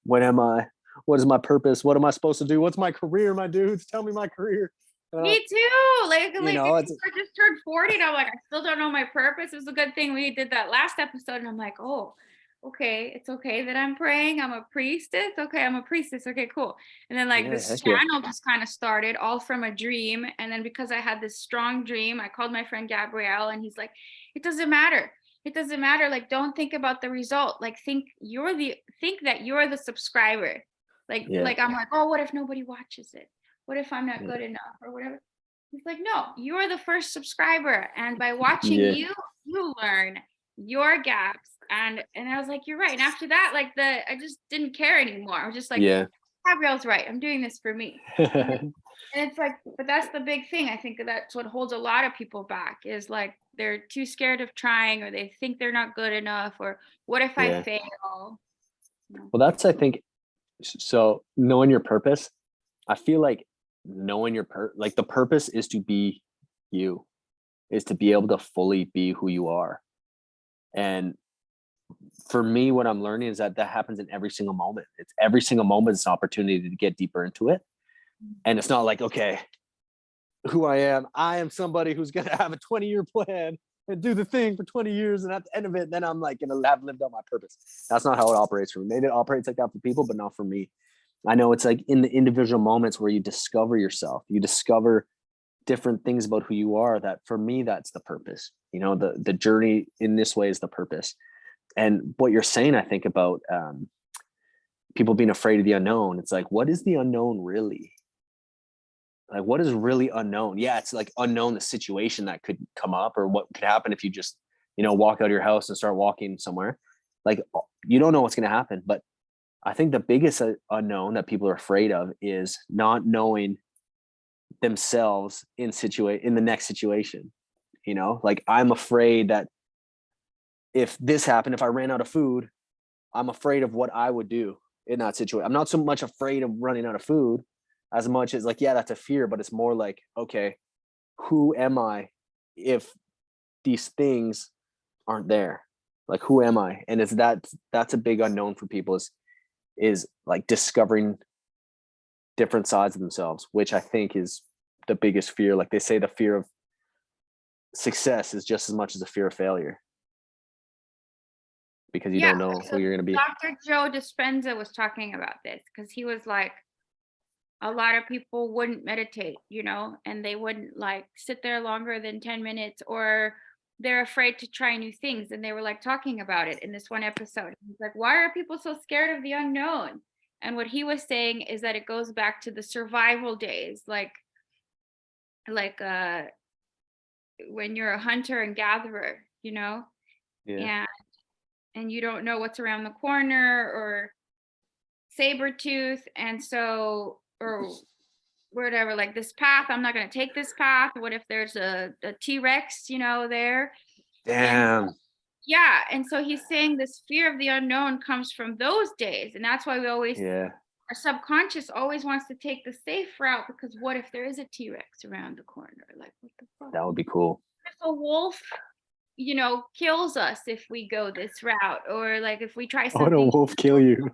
when am I, what is my purpose? What am I supposed to do? What's my career? My dudes, tell me my career. Me too. Like You know, I it's, just turned 40 and I'm like, I still don't know my purpose. It was a good thing we did that last episode. And I'm like, oh, okay, it's okay that I'm praying. I'm a priestess. Okay, I'm a priestess. Okay, cool. And then like yeah, this heck yeah. channel just kind of started all from a dream. And then because I had this strong dream, I called my friend Gabrielle and he's like, it doesn't matter. It doesn't matter. Like, don't think about the result. Like, think that you're the subscriber. Yeah. Like I'm like, oh, what if nobody watches it? What if I'm not Yeah. good enough or whatever? He's like, no, you're the first subscriber. And by watching Yeah. you learn your gaps. And I was like, you're right. And after that, like I just didn't care anymore. I was just like, Yeah. Gabrielle's right. I'm doing this for me. And it's like, but that's the big thing. I think that's what holds a lot of people back is like they're too scared of trying or they think they're not good enough or what if I Yeah. fail? Well, that's, I think, so knowing your purpose, I feel like knowing your like the purpose is to be you, is to be able to fully be who you are. And for me, what I'm learning is that happens in every single moment. It's every single moment is an opportunity to get deeper into it. And it's not like, okay, who I am somebody who's going to have a 20-year plan and do the thing for 20 years. And at the end of it, then I'm like going to have lived out my purpose. That's not how it operates for me. Maybe it operates like that for people, but not for me. I know it's like in the individual moments where you discover yourself, you discover different things about who you are, that for me, that's the purpose. You know, the journey in this way is the purpose. And what you're saying, I think about people being afraid of the unknown. It's like, what is the unknown really? Like, what is really unknown? Yeah, it's like unknown, the situation that could come up or what could happen if you just, you know, walk out of your house and start walking somewhere. Like, you don't know what's going to happen. But I think the biggest unknown that people are afraid of is not knowing themselves in the next situation. You know, like, I'm afraid that if this happened, if I ran out of food, I'm afraid of what I would do in that situation. I'm not so much afraid of running out of food as much as like, yeah, that's a fear, but it's more like, okay, who am I if these things aren't there? Like, who am I? And it's that's a big unknown for people is like discovering different sides of themselves, which I think is the biggest fear. Like they say, the fear of success is just as much as the fear of failure, because you don't know So who you're going to be. Dr. Joe Dispenza was talking about this because he was like, a lot of people wouldn't meditate, you know, and they wouldn't like sit there longer than 10 minutes or they're afraid to try new things. And they were like talking about it in this one episode. He's like, why are people so scared of the unknown? And what he was saying is that it goes back to the survival days, like when you're a hunter and gatherer, you know, Yeah. and you don't know what's around the corner or saber tooth and so or whatever, like this path, I'm not going to take this path. What if there's a T-Rex, you know, there? And Damn. yeah, and so he's saying this fear of the unknown comes from those days, and that's why we always, Yeah. our subconscious always wants to take the safe route, because what if there is a T-Rex around the corner? Like, what the fuck? That would be cool. If a wolf, you know, kills us if we go this route, or like if we try How would a something, wolf kill you?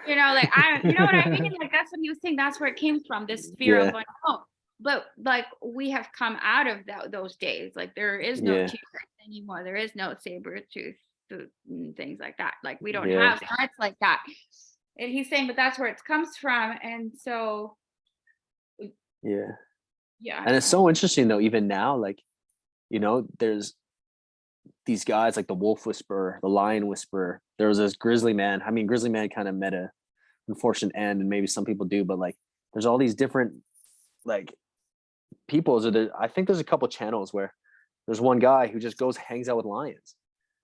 you know, like you know what I mean? Like that's what he was saying. That's where it came from, this fear of Yeah. unknown. But like we have come out of those days. Like there is no Yeah. T-Rex anymore. There is no saber tooth and things like that. Like we don't Yeah. have threats like that. And he's saying, but that's where it comes from. And so, Yeah. yeah. And it's so interesting though, even now, like, you know, there's these guys like the wolf whisperer, the lion whisperer. There was this grizzly man. I mean, grizzly man kind of met a unfortunate end, and maybe some people do, but like there's all these different like peoples. I think there's a couple channels where there's one guy who just goes hangs out with lions.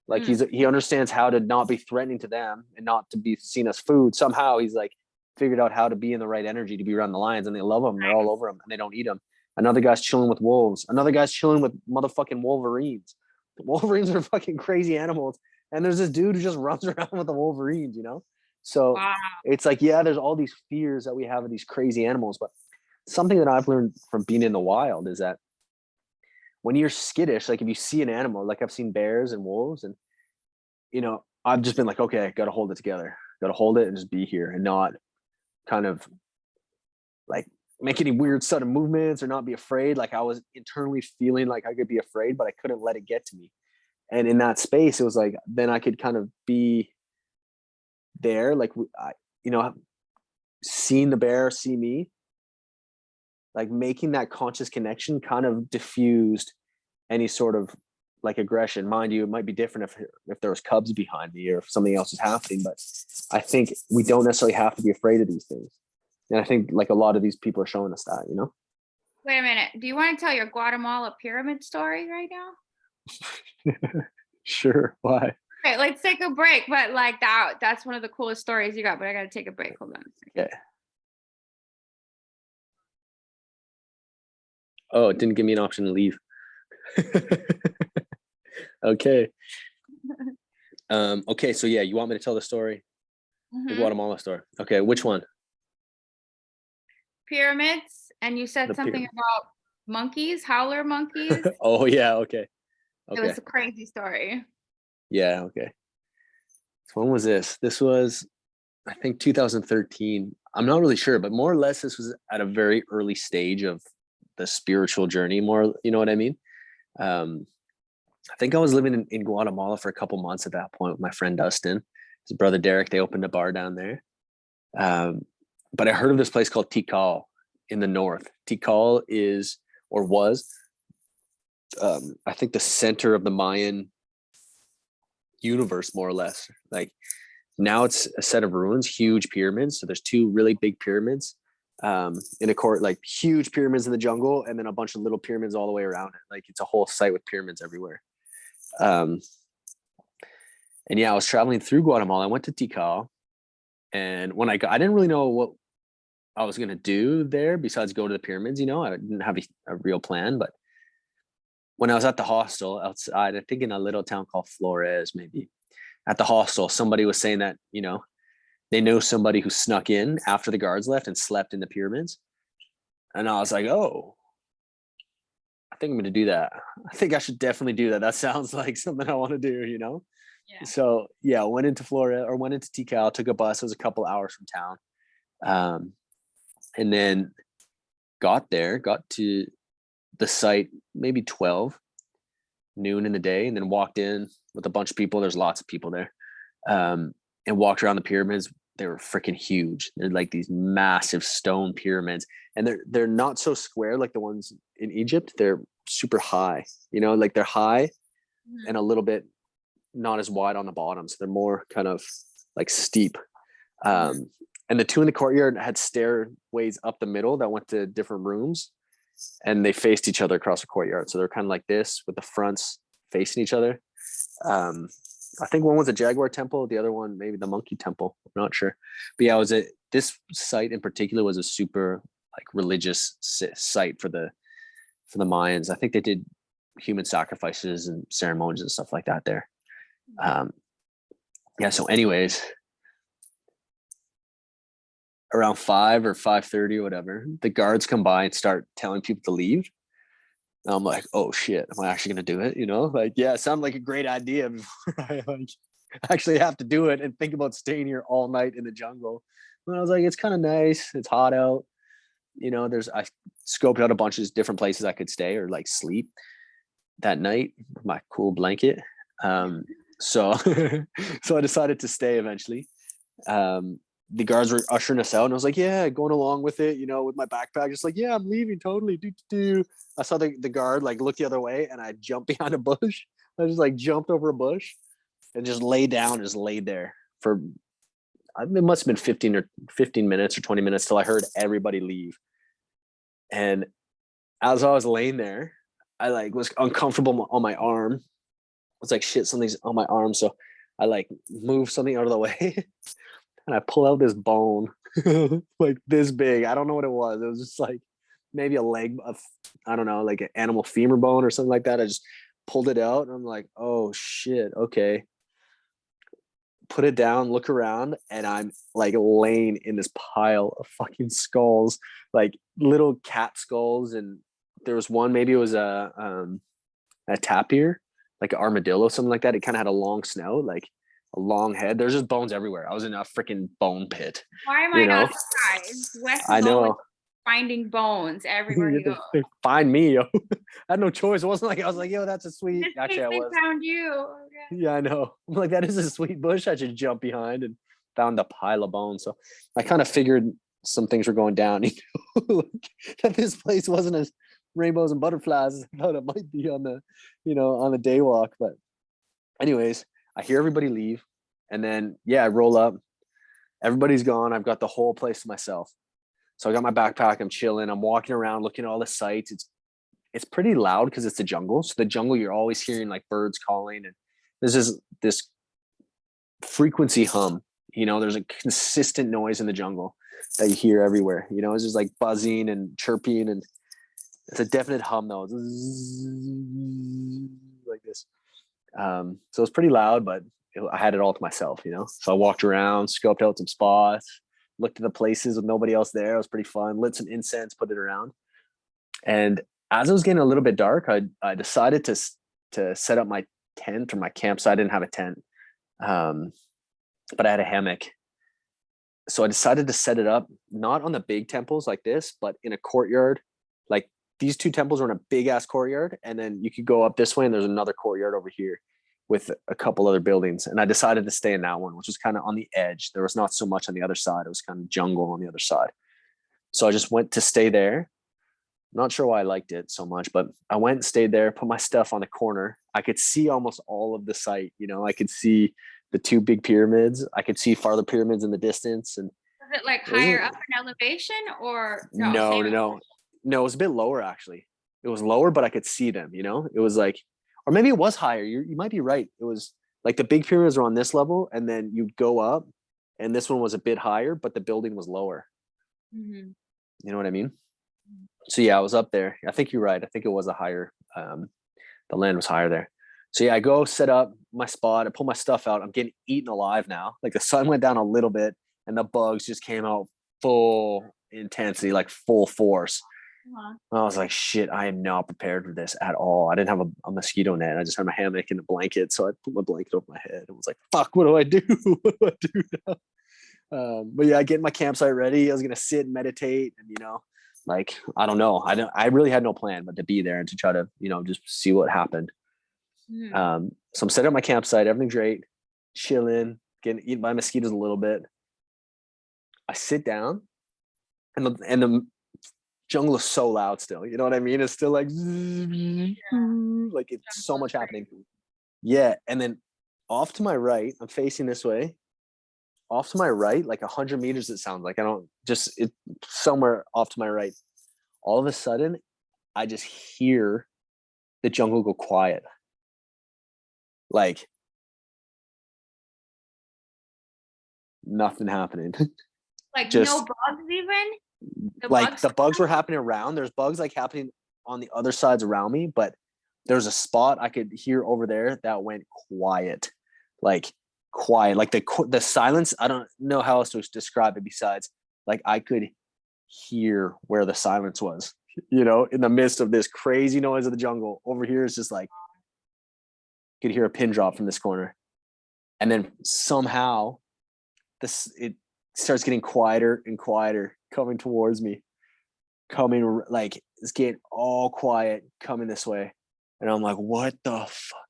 Like he understands how to not be threatening to them and not to be seen as food. Somehow he's like figured out how to be in the right energy to be around the lions, and they love them. They're all over him, and they don't eat them. Another guy's chilling with wolves. Another guy's chilling with motherfucking wolverines. Wolverines are fucking crazy animals, and there's this dude who just runs around with the wolverines. You know, so Wow. it's like, yeah, there's all these fears that we have of these crazy animals, but something that I've learned from being in the wild is that when you're skittish, like if you see an animal, like I've seen bears and wolves, and I've just been like, okay, got to hold it together, got to hold it and just be here and not kind of like make any weird sudden movements or not be afraid. Like I was internally feeling like I could be afraid, but I couldn't let it get to me. And in that space, it was like, then I could kind of be there, like seeing the bear see me, like making that conscious connection kind of diffused any sort of like aggression. Mind you, it might be different if there was cubs behind me or if something else was happening, but I think we don't necessarily have to be afraid of these things. And I think like a lot of these people are showing us that, Wait a minute. Do you want to tell your Guatemala pyramid story right now? Sure. Why? Okay, let's take a break. But like that's one of the coolest stories you got. But I gotta take a break. Hold on a second. Okay. Oh, it didn't give me an option to leave. Okay. Okay, so yeah, you want me to tell the story? The Guatemala story. Okay, which one? Pyramids, and you said something about monkeys, howler monkeys. Oh yeah, okay. It was a crazy story. Yeah, okay. So when was this? This was, I think, 2013. I'm not really sure, but more or less this was at a very early stage of the spiritual journey, more, you know what I mean? I think I was living in Guatemala for a couple months at that point with my friend Dustin, his brother Derek. They opened a bar down there. But I heard of this place called Tikal in the north. Tikal is, or was, I think the center of the Mayan universe, more or less. Like now it's a set of ruins, huge pyramids. So there's two really big pyramids in a court, like huge pyramids in the jungle, and then a bunch of little pyramids all the way around it. Like it's a whole site with pyramids everywhere. And yeah, I was traveling through Guatemala. I went to Tikal, and when I didn't really know what I was gonna do there besides go to the pyramids. I didn't have a real plan. But when I was at the hostel outside, I think in a little town called Flores, maybe at the hostel, somebody was saying that they know somebody who snuck in after the guards left and slept in the pyramids. And I was like, oh, I think I'm going to do that. I think I should definitely do that. That sounds like something I want to do, Yeah. So yeah, went into Florida or went into Tikal, took a bus. It was a couple hours from town. And then got to the site, maybe 12 noon in the day, and then walked in with a bunch of people. There's lots of people there. And walked around the pyramids. They were freaking huge. They're like these massive stone pyramids, and they're not so square like the ones in Egypt. They're super high, like they're high and a little bit not as wide on the bottom. So they're more kind of like steep. And the two in the courtyard had stairways up the middle that went to different rooms, and they faced each other across the courtyard. So they're kind of like this with the fronts facing each other. I think one was a jaguar temple, the other one maybe the monkey temple. I'm not sure, but yeah, this site in particular was a super like religious site for the Mayans. I think they did human sacrifices and ceremonies and stuff like that there. Yeah. So, anyways, around 5 or 5:30 or whatever, the guards come by and start telling people to leave. And I'm like, oh shit, am I actually going to do it? Like, yeah, it sounded like a great idea before I actually have to do it and think about staying here all night in the jungle. And I was like, it's kind of nice. It's hot out. I scoped out a bunch of different places I could stay or like sleep that night with my cool blanket. So I decided to stay eventually. The guards were ushering us out, and I was like, yeah, going along with it, with my backpack, just like, yeah, I'm leaving totally. I saw the guard like look the other way, and I jumped behind a bush. I just like jumped over a bush and just laid down, just laid there for, it must have been 15 minutes or 20 minutes till I heard everybody leave. And as I was laying there, I like was uncomfortable on my arm. I was like, shit, something's on my arm. So I like moved something out of the way. And I pull out this bone like this big. I don't know what it was. It was just like maybe a leg of, I don't know, like an animal femur bone or something like that. I just pulled it out and I'm like, oh shit, okay. Put it down, look around, and I'm like laying in this pile of fucking skulls, like little cat skulls. And there was one, maybe it was a tapir, like an armadillo, something like that. It kind of had a long snout, like a long head. There's just bones everywhere. I was in a freaking bone pit, Why am I you not know. surprised? Wes I is always know. finding bones everywhere he goes. Find me, yo. I had no choice. It wasn't like I was like, yo, that's a In sweet. this Actually, case, I they was. found you. Okay. Yeah, I know. I'm like, that is a sweet bush. I should jump behind, and found a pile of bones. So I kind of figured some things were going down. Like, that this place wasn't as rainbows and butterflies as I thought it might be on the, on the day walk. But anyways, I hear everybody leave, and then I roll up. Everybody's gone. I've got the whole place to myself. So I got my backpack. I'm chilling. I'm walking around, looking at all the sights. It's pretty loud because it's the jungle. So the jungle, you're always hearing like birds calling, and there's this frequency hum. There's a consistent noise in the jungle that you hear everywhere. It's just like buzzing and chirping, and it's a definite hum though, like this. So it's pretty loud, but I had it all to myself. So I walked around, scoped out some spots, looked at the places with nobody else there. It was pretty fun. Lit some incense, put it around, and as it was getting a little bit dark, I decided to set up my tent or my campsite. I didn't have a tent, but I had a hammock. So I decided to set it up not on the big temples like this, but in a courtyard. Like these two temples are in a big ass courtyard, and then you could go up this way, and there's another courtyard over here with a couple other buildings. And I decided to stay in that one, which was kind of on the edge. There was not so much on the other side. It was kind of jungle on the other side. So I just went to stay there. Not sure why I liked it so much, but I went and stayed there, put my stuff on the corner. I could see almost all of the site. I could see the two big pyramids. I could see farther pyramids in the distance. And Was it like higher up in elevation or no? no, Same. no, no, no, it was a bit lower actually. It was lower, but I could see them. It was like, or maybe it was higher. You might be right. It was like the big pyramids were on this level, and then you'd go up, and this one was a bit higher, but the building was lower. Mm-hmm. You know what I mean? So I was up there. I think you're right. I think it was a higher, the land was higher there. So I go set up my spot. I pull my stuff out. I'm getting eaten alive now. Like the sun went down a little bit, and the bugs just came out full intensity, like full force. Uh-huh. I was like, shit, I am not prepared for this at all. I didn't have a mosquito net. I just had my hammock and a blanket. So I put my blanket over my head and was like, fuck, what do I do? What do I do now? But I get my campsite ready. I was going to sit and meditate, and, like, I don't know. I really had no plan but to be there and to try to, just see what happened. Mm-hmm. So I'm setting up my campsite, everything's great, chilling, getting eaten by mosquitoes a little bit. I sit down, and the jungle is so loud still. You know what I mean? It's still like, like it's so much happening. Yeah. And then off to my right, I'm facing this way. Off to my right, like 100 meters, it sounds like. It's somewhere off to my right. All of a sudden, I just hear the jungle go quiet. Like nothing happening. Like just, no bugs even? The bugs were happening around. There's bugs like happening on the other sides around me, but there's a spot I could hear over there that went quiet. Like quiet, like the silence. I don't know how else to describe it besides like I could hear where the silence was, in the midst of this crazy noise of the jungle. Over here is just like you could hear a pin drop from this corner, and then somehow it starts getting quieter and quieter, coming towards me, like it's getting all quiet, coming this way, and I'm like, what the fuck?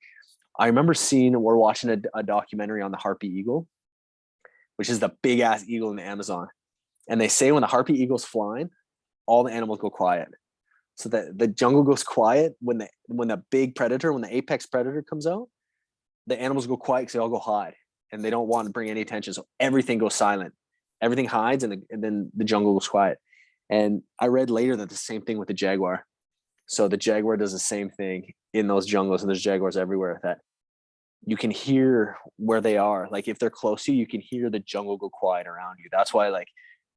I remember we're watching a documentary on the harpy eagle, which is the big ass eagle in the Amazon. And they say when the harpy eagle's flying, all the animals go quiet. So that the jungle goes quiet when the big predator, when the apex predator comes out, the animals go quiet because they all go hide and they don't want to bring any attention. So everything goes silent. Everything hides, and then the jungle goes quiet. And I read later that the same thing with the jaguar. So the jaguar does the same thing in those jungles, and there's jaguars everywhere, that you can hear where they are. Like if they're close to you, you can hear the jungle go quiet around you. That's why like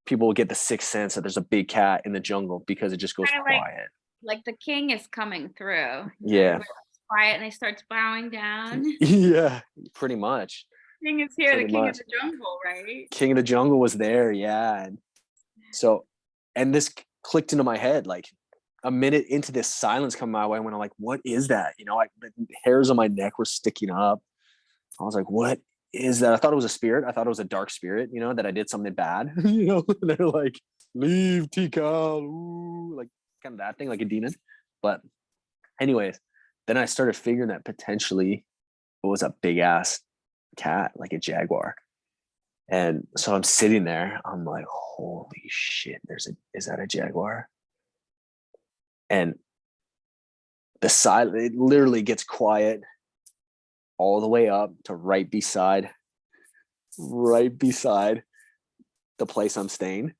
people will get the sixth sense that there's a big cat in the jungle, because it just goes quiet. Like the king is coming through. Yeah. Quiet, and he starts bowing down. Yeah, pretty much. King is here, the king of the jungle, right? King of the jungle was there, yeah. And so, and this clicked into my head, like a minute into this silence come my way when I'm like, what is that? You know, the hairs on my neck were sticking up. I was like, what is that? I thought it was a spirit. I thought it was a dark spirit, you know, that I did something bad. You know, they're like, leave Tikal, ooh, like kind of that thing, like a demon. But anyways, then I started figuring that potentially it was a big ass cat, like a jaguar. And so I'm sitting there, I'm like, holy shit, is that a jaguar? And the side, it literally gets quiet all the way up to right beside the place I'm staying.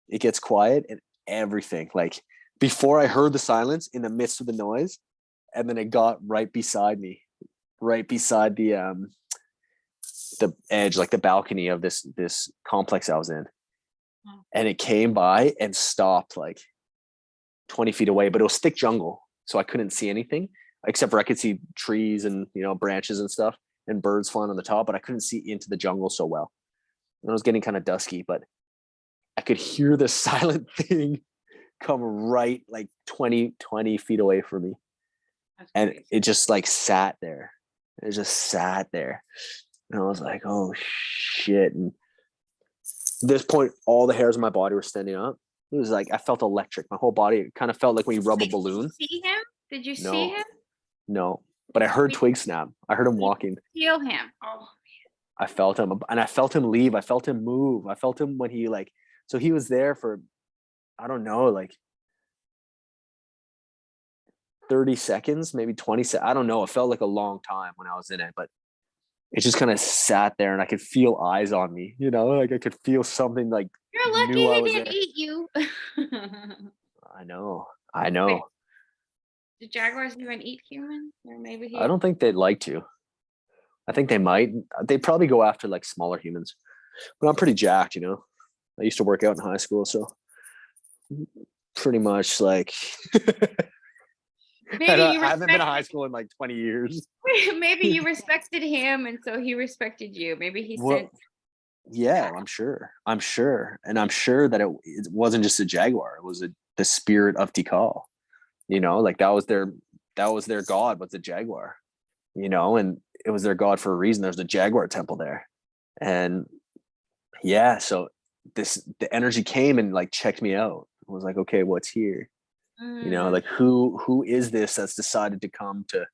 It gets quiet and everything. Like before I heard the silence in the midst of the noise, and then it got right beside me, right beside the edge, like the balcony of this complex I was in. And it came by and stopped like 20 feet away, but it was thick jungle. So I couldn't see anything except for I could see trees and, you know, branches and stuff and birds flying on the top, but I couldn't see into the jungle so well. And it was getting kind of dusky, but I could hear the silent thing come right like 20 feet away from me. And it just like sat there. It just sat there. And I was like, oh shit. And at this point, all the hairs on my body were standing up. It was like I felt electric. My whole body kind of felt like when you rub a balloon. Did you see him? Did you see him? No, but I heard Twig snap. I heard him walking. Feel him. Oh. I felt him, and I felt him leave. I felt him move. I felt him when he like. So he was there for, I don't know, like 30 seconds, maybe 20 seconds. I don't know. It felt like a long time when I was in it, but it just kind of sat there, and I could feel eyes on me. You know, like I could feel something like. You're lucky he didn't eat you. I know. Wait, do jaguars even eat humans? Or maybe I don't think they'd like to. I think they might. They'd probably go after like smaller humans. But I'm pretty jacked, you know. I used to work out in high school, so pretty much like I haven't been to high school in like 20 years. Maybe you respected him, and so he respected you. Maybe he sent. Yeah, I'm sure, and I'm sure that it wasn't just a jaguar. It was the spirit of Tikal. You know, like that was their god, was the jaguar. You know, and it was their god for a reason. There's a jaguar temple there, and yeah, so the energy came and like checked me out. I was like, okay, what's here? You know, like who is this that's decided to come to,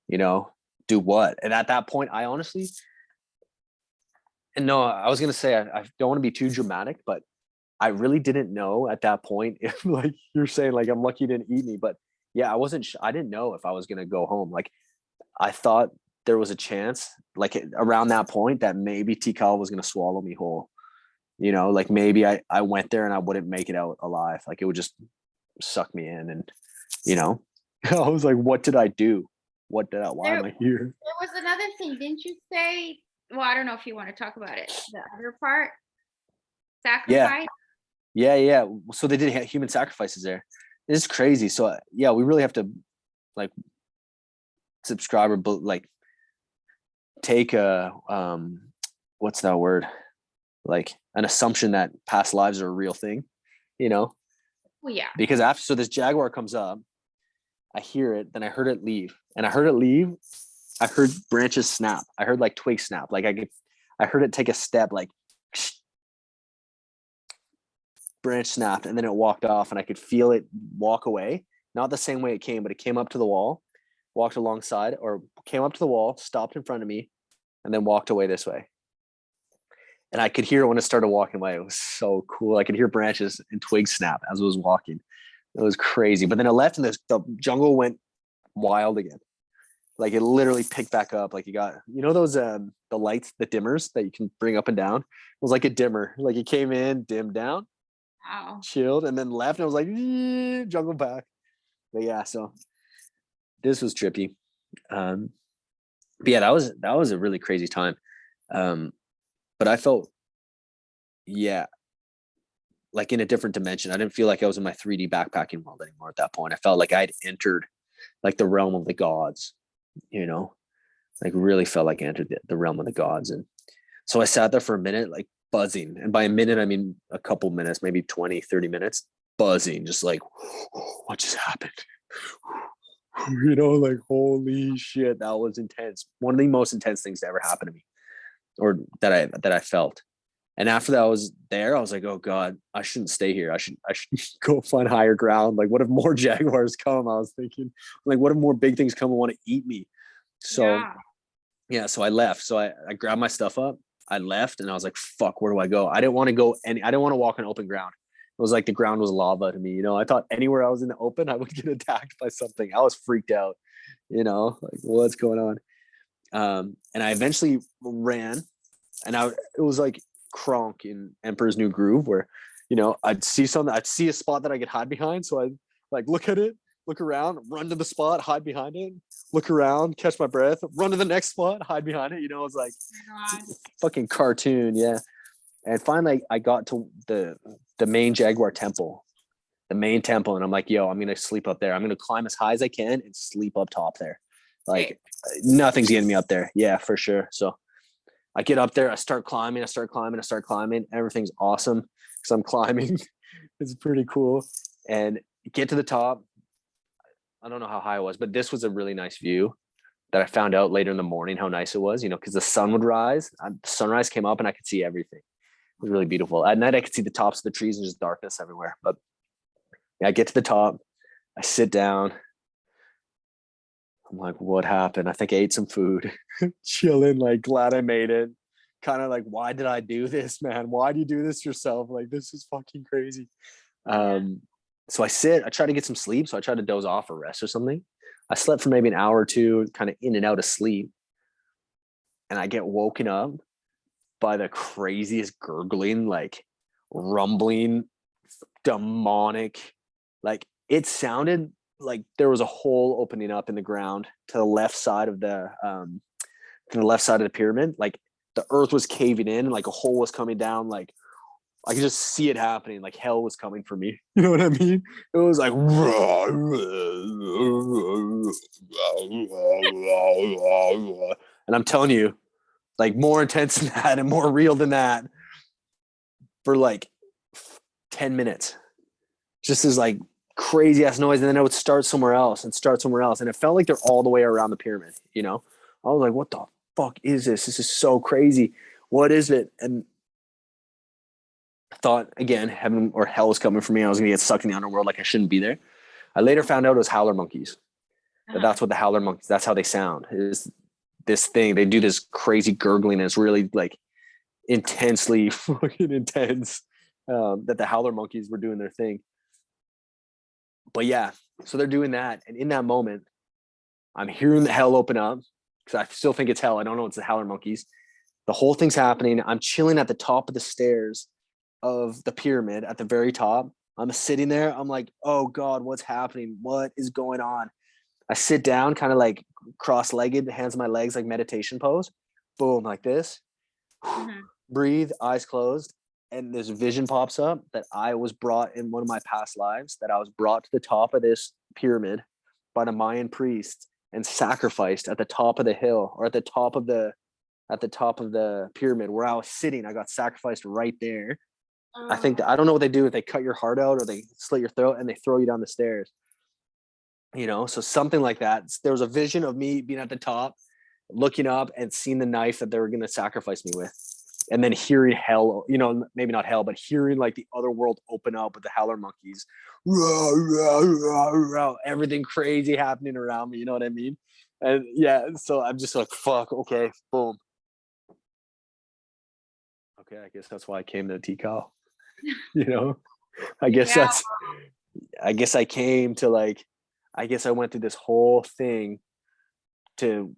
you know, do what? And at that point, I honestly, and no, I was gonna say I don't want to be too dramatic, but I really didn't know at that point if like you're saying like I'm lucky you didn't eat me, but yeah, I didn't know if I was gonna go home. Like I thought there was a chance, like around that point, that maybe Tikal was gonna swallow me whole. You know, like maybe I went there and I wouldn't make it out alive. Like it would just suck me in, and you know, I was like, what did I do? Why am I here? There was another thing, didn't you say? Well, I don't know if you want to talk about it. The other part, sacrifice. Yeah. So they did human sacrifices there. It's crazy. So yeah, we really have to like subscribe or like take a what's that word? Like an assumption that past lives are a real thing, you know? Well, yeah. Because so this jaguar comes up, I hear it, then I heard it leave. And I heard it leave. I heard branches snap. I heard like twigs snap. Like I heard it take a step, like branch snapped, and then it walked off, and I could feel it walk away. Not the same way it came, but it came up to the wall, walked alongside, or came up to the wall, stopped in front of me, and then walked away this way. And I could hear it when it started walking away. It was so cool. I could hear branches and twigs snap as it was walking. It was crazy. But then it left, and the jungle went wild again. Like it literally picked back up. Like you got, you know, those the lights, the dimmers that you can bring up and down. It was like a dimmer. Like it came in, dimmed down, wow, chilled, and then left. And I was like, jungle back. But yeah, so this was trippy. But yeah, that was a really crazy time. But I felt, yeah, like in a different dimension. I didn't feel like I was in my 3D backpacking world anymore at that point. I felt like I'd entered like the realm of the gods, you know, like really felt like I entered the realm of the gods. And so I sat there for a minute, like buzzing. And by a minute, I mean a couple minutes, maybe 20, 30 minutes, buzzing, just like, what just happened? Like, holy shit, that was intense. One of the most intense things to ever happen to me, or that I felt. And after that, I was there. I was like, oh God, I shouldn't stay here. I should go find higher ground. Like, what if more jaguars come? I was thinking, like, what if more big things come and want to eat me? So yeah, so I left. So I grabbed my stuff up. I left and I was like, fuck, where do I go? I didn't want to go I didn't want to walk on open ground. It was like the ground was lava to me. I thought anywhere I was in the open, I would get attacked by something. I was freaked out, like what's going on? And I eventually ran, and it was like Kronk in Emperor's New Groove, where, I'd see something, I'd see a spot that I could hide behind. So I'd like look at it, look around, run to the spot, hide behind it, look around, catch my breath, run to the next spot, hide behind it. It was like fucking cartoon. Yeah. And finally I got to the main Jaguar temple, and I'm like, yo, I'm going to sleep up there. I'm going to climb as high as I can and sleep up top there. Like nothing's getting me up there. Yeah, for sure. So I get up there, I start climbing. Everything's awesome because I'm climbing. It's pretty cool. And get to the top. I don't know how high it was, but this was a really nice view that I found out later in the morning how nice it was, because the sun would rise. The sunrise came up and I could see everything. It was really beautiful. At night, I could see the tops of the trees and just darkness everywhere. But yeah, I get to the top. I sit down. I'm like, what happened? I think I ate some food, chilling, like glad I made it. Kind of like, why did I do this, man? Why do you do this yourself? Like, this is fucking crazy. So I try to get some sleep. So I try to doze off or rest or something. I slept for maybe an hour or two, kind of in and out of sleep. And I get woken up by the craziest gurgling, like rumbling, demonic. Like, it sounded like there was a hole opening up in the ground to the left side of the pyramid. Like the earth was caving in, like a hole was coming down. Like I could just see it happening. Like hell was coming for me. You know what I mean? It was like, and I'm telling you, like more intense than that and more real than that for like 10 minutes. Just as like crazy ass noise, and then it would start somewhere else, and it felt like they're all the way around the pyramid. I was like, what the fuck is this? This is so crazy. What is it? And I thought, again, heaven or hell was coming for me. I was gonna get sucked in the underworld, like I shouldn't be there. I later found out it was howler monkeys. That's what the howler monkeys, that's how they sound, is this thing. They do this crazy gurgling, and it's really like intensely fucking intense. That the howler monkeys were doing their thing. But yeah, so they're doing that. And in that moment, I'm hearing the hell open up, because I still think it's hell. I don't know. It's the howler monkeys. The whole thing's happening. I'm chilling at the top of the stairs of the pyramid at the very top. I'm sitting there. I'm like, oh God, what's happening? What is going on? I sit down, kind of like cross-legged, hands on my legs, like meditation pose. Boom, like this. Breathe, eyes closed. And this vision pops up that I was brought in one of my past lives, that I was brought to the top of this pyramid by the Mayan priests and sacrificed at the top of the hill, or at the top of the pyramid where I was sitting. I got sacrificed right there. I think I don't know what they do, if they cut your heart out or they slit your throat and they throw you down the stairs. So something like that. There was a vision of me being at the top, looking up and seeing the knife that they were going to sacrifice me with. And then hearing hell, maybe not hell, but hearing like the other world open up with the howler monkeys, everything crazy happening around me. You know what I mean? And yeah, so I'm just like, fuck, okay, boom. Okay, I guess that's why I came to Tikal. I guess I came to I went through this whole thing to,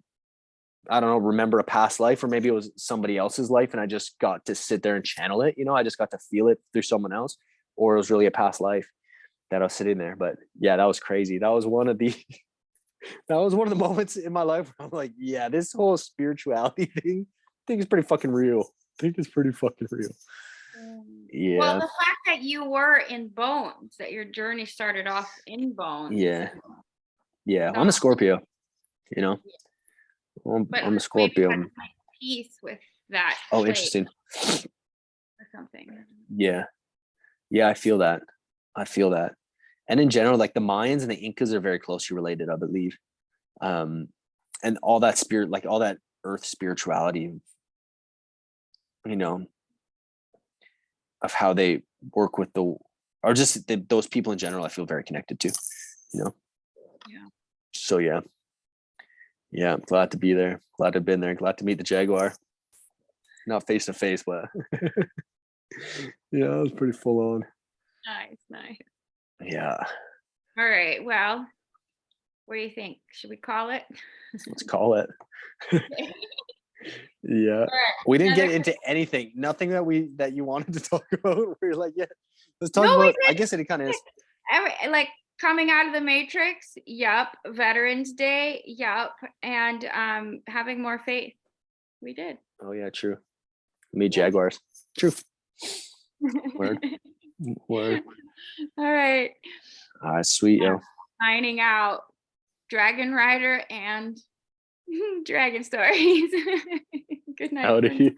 I don't know, remember a past life, or maybe it was somebody else's life and I just got to sit there and channel it. I just got to feel it through someone else, or it was really a past life that I was sitting there. But yeah, that was crazy. That was one of the moments in my life where I'm like, yeah, this whole spirituality thing is pretty fucking real. Yeah. Well, the fact that you were in Bones, that your journey started off in Bones. Yeah. I'm a Scorpio, I'm a Scorpio. Maybe that's peace with that. Oh, interesting. Or something. Yeah, I feel that. I feel that. And in general, like the Mayans and the Incas are very closely related, I believe. And all that spirit, like all that earth spirituality, you know, of how they work with or just those people in general, I feel very connected to, you know? Yeah. So yeah. Yeah, glad to be there. Glad to have been there. Glad to meet the Jaguar. Not face to face, but yeah, it was pretty full on. Nice. Yeah. All right. Well, what do you think? Should we call it? Let's call it. Yeah. All right. We didn't get Another. into anything. Nothing that you wanted to talk about. We were like, yeah, let's talk No, we about, I did. guess it kind of is. Like coming out of the Matrix. Yup. Veterans Day. Yup. And having more faith. We did. Oh yeah, true. Meet Jaguars. True. Word. Word. All right. Sweet, yo. Signing out. Dragon Rider and Dragon Stories. Good night. Out of here.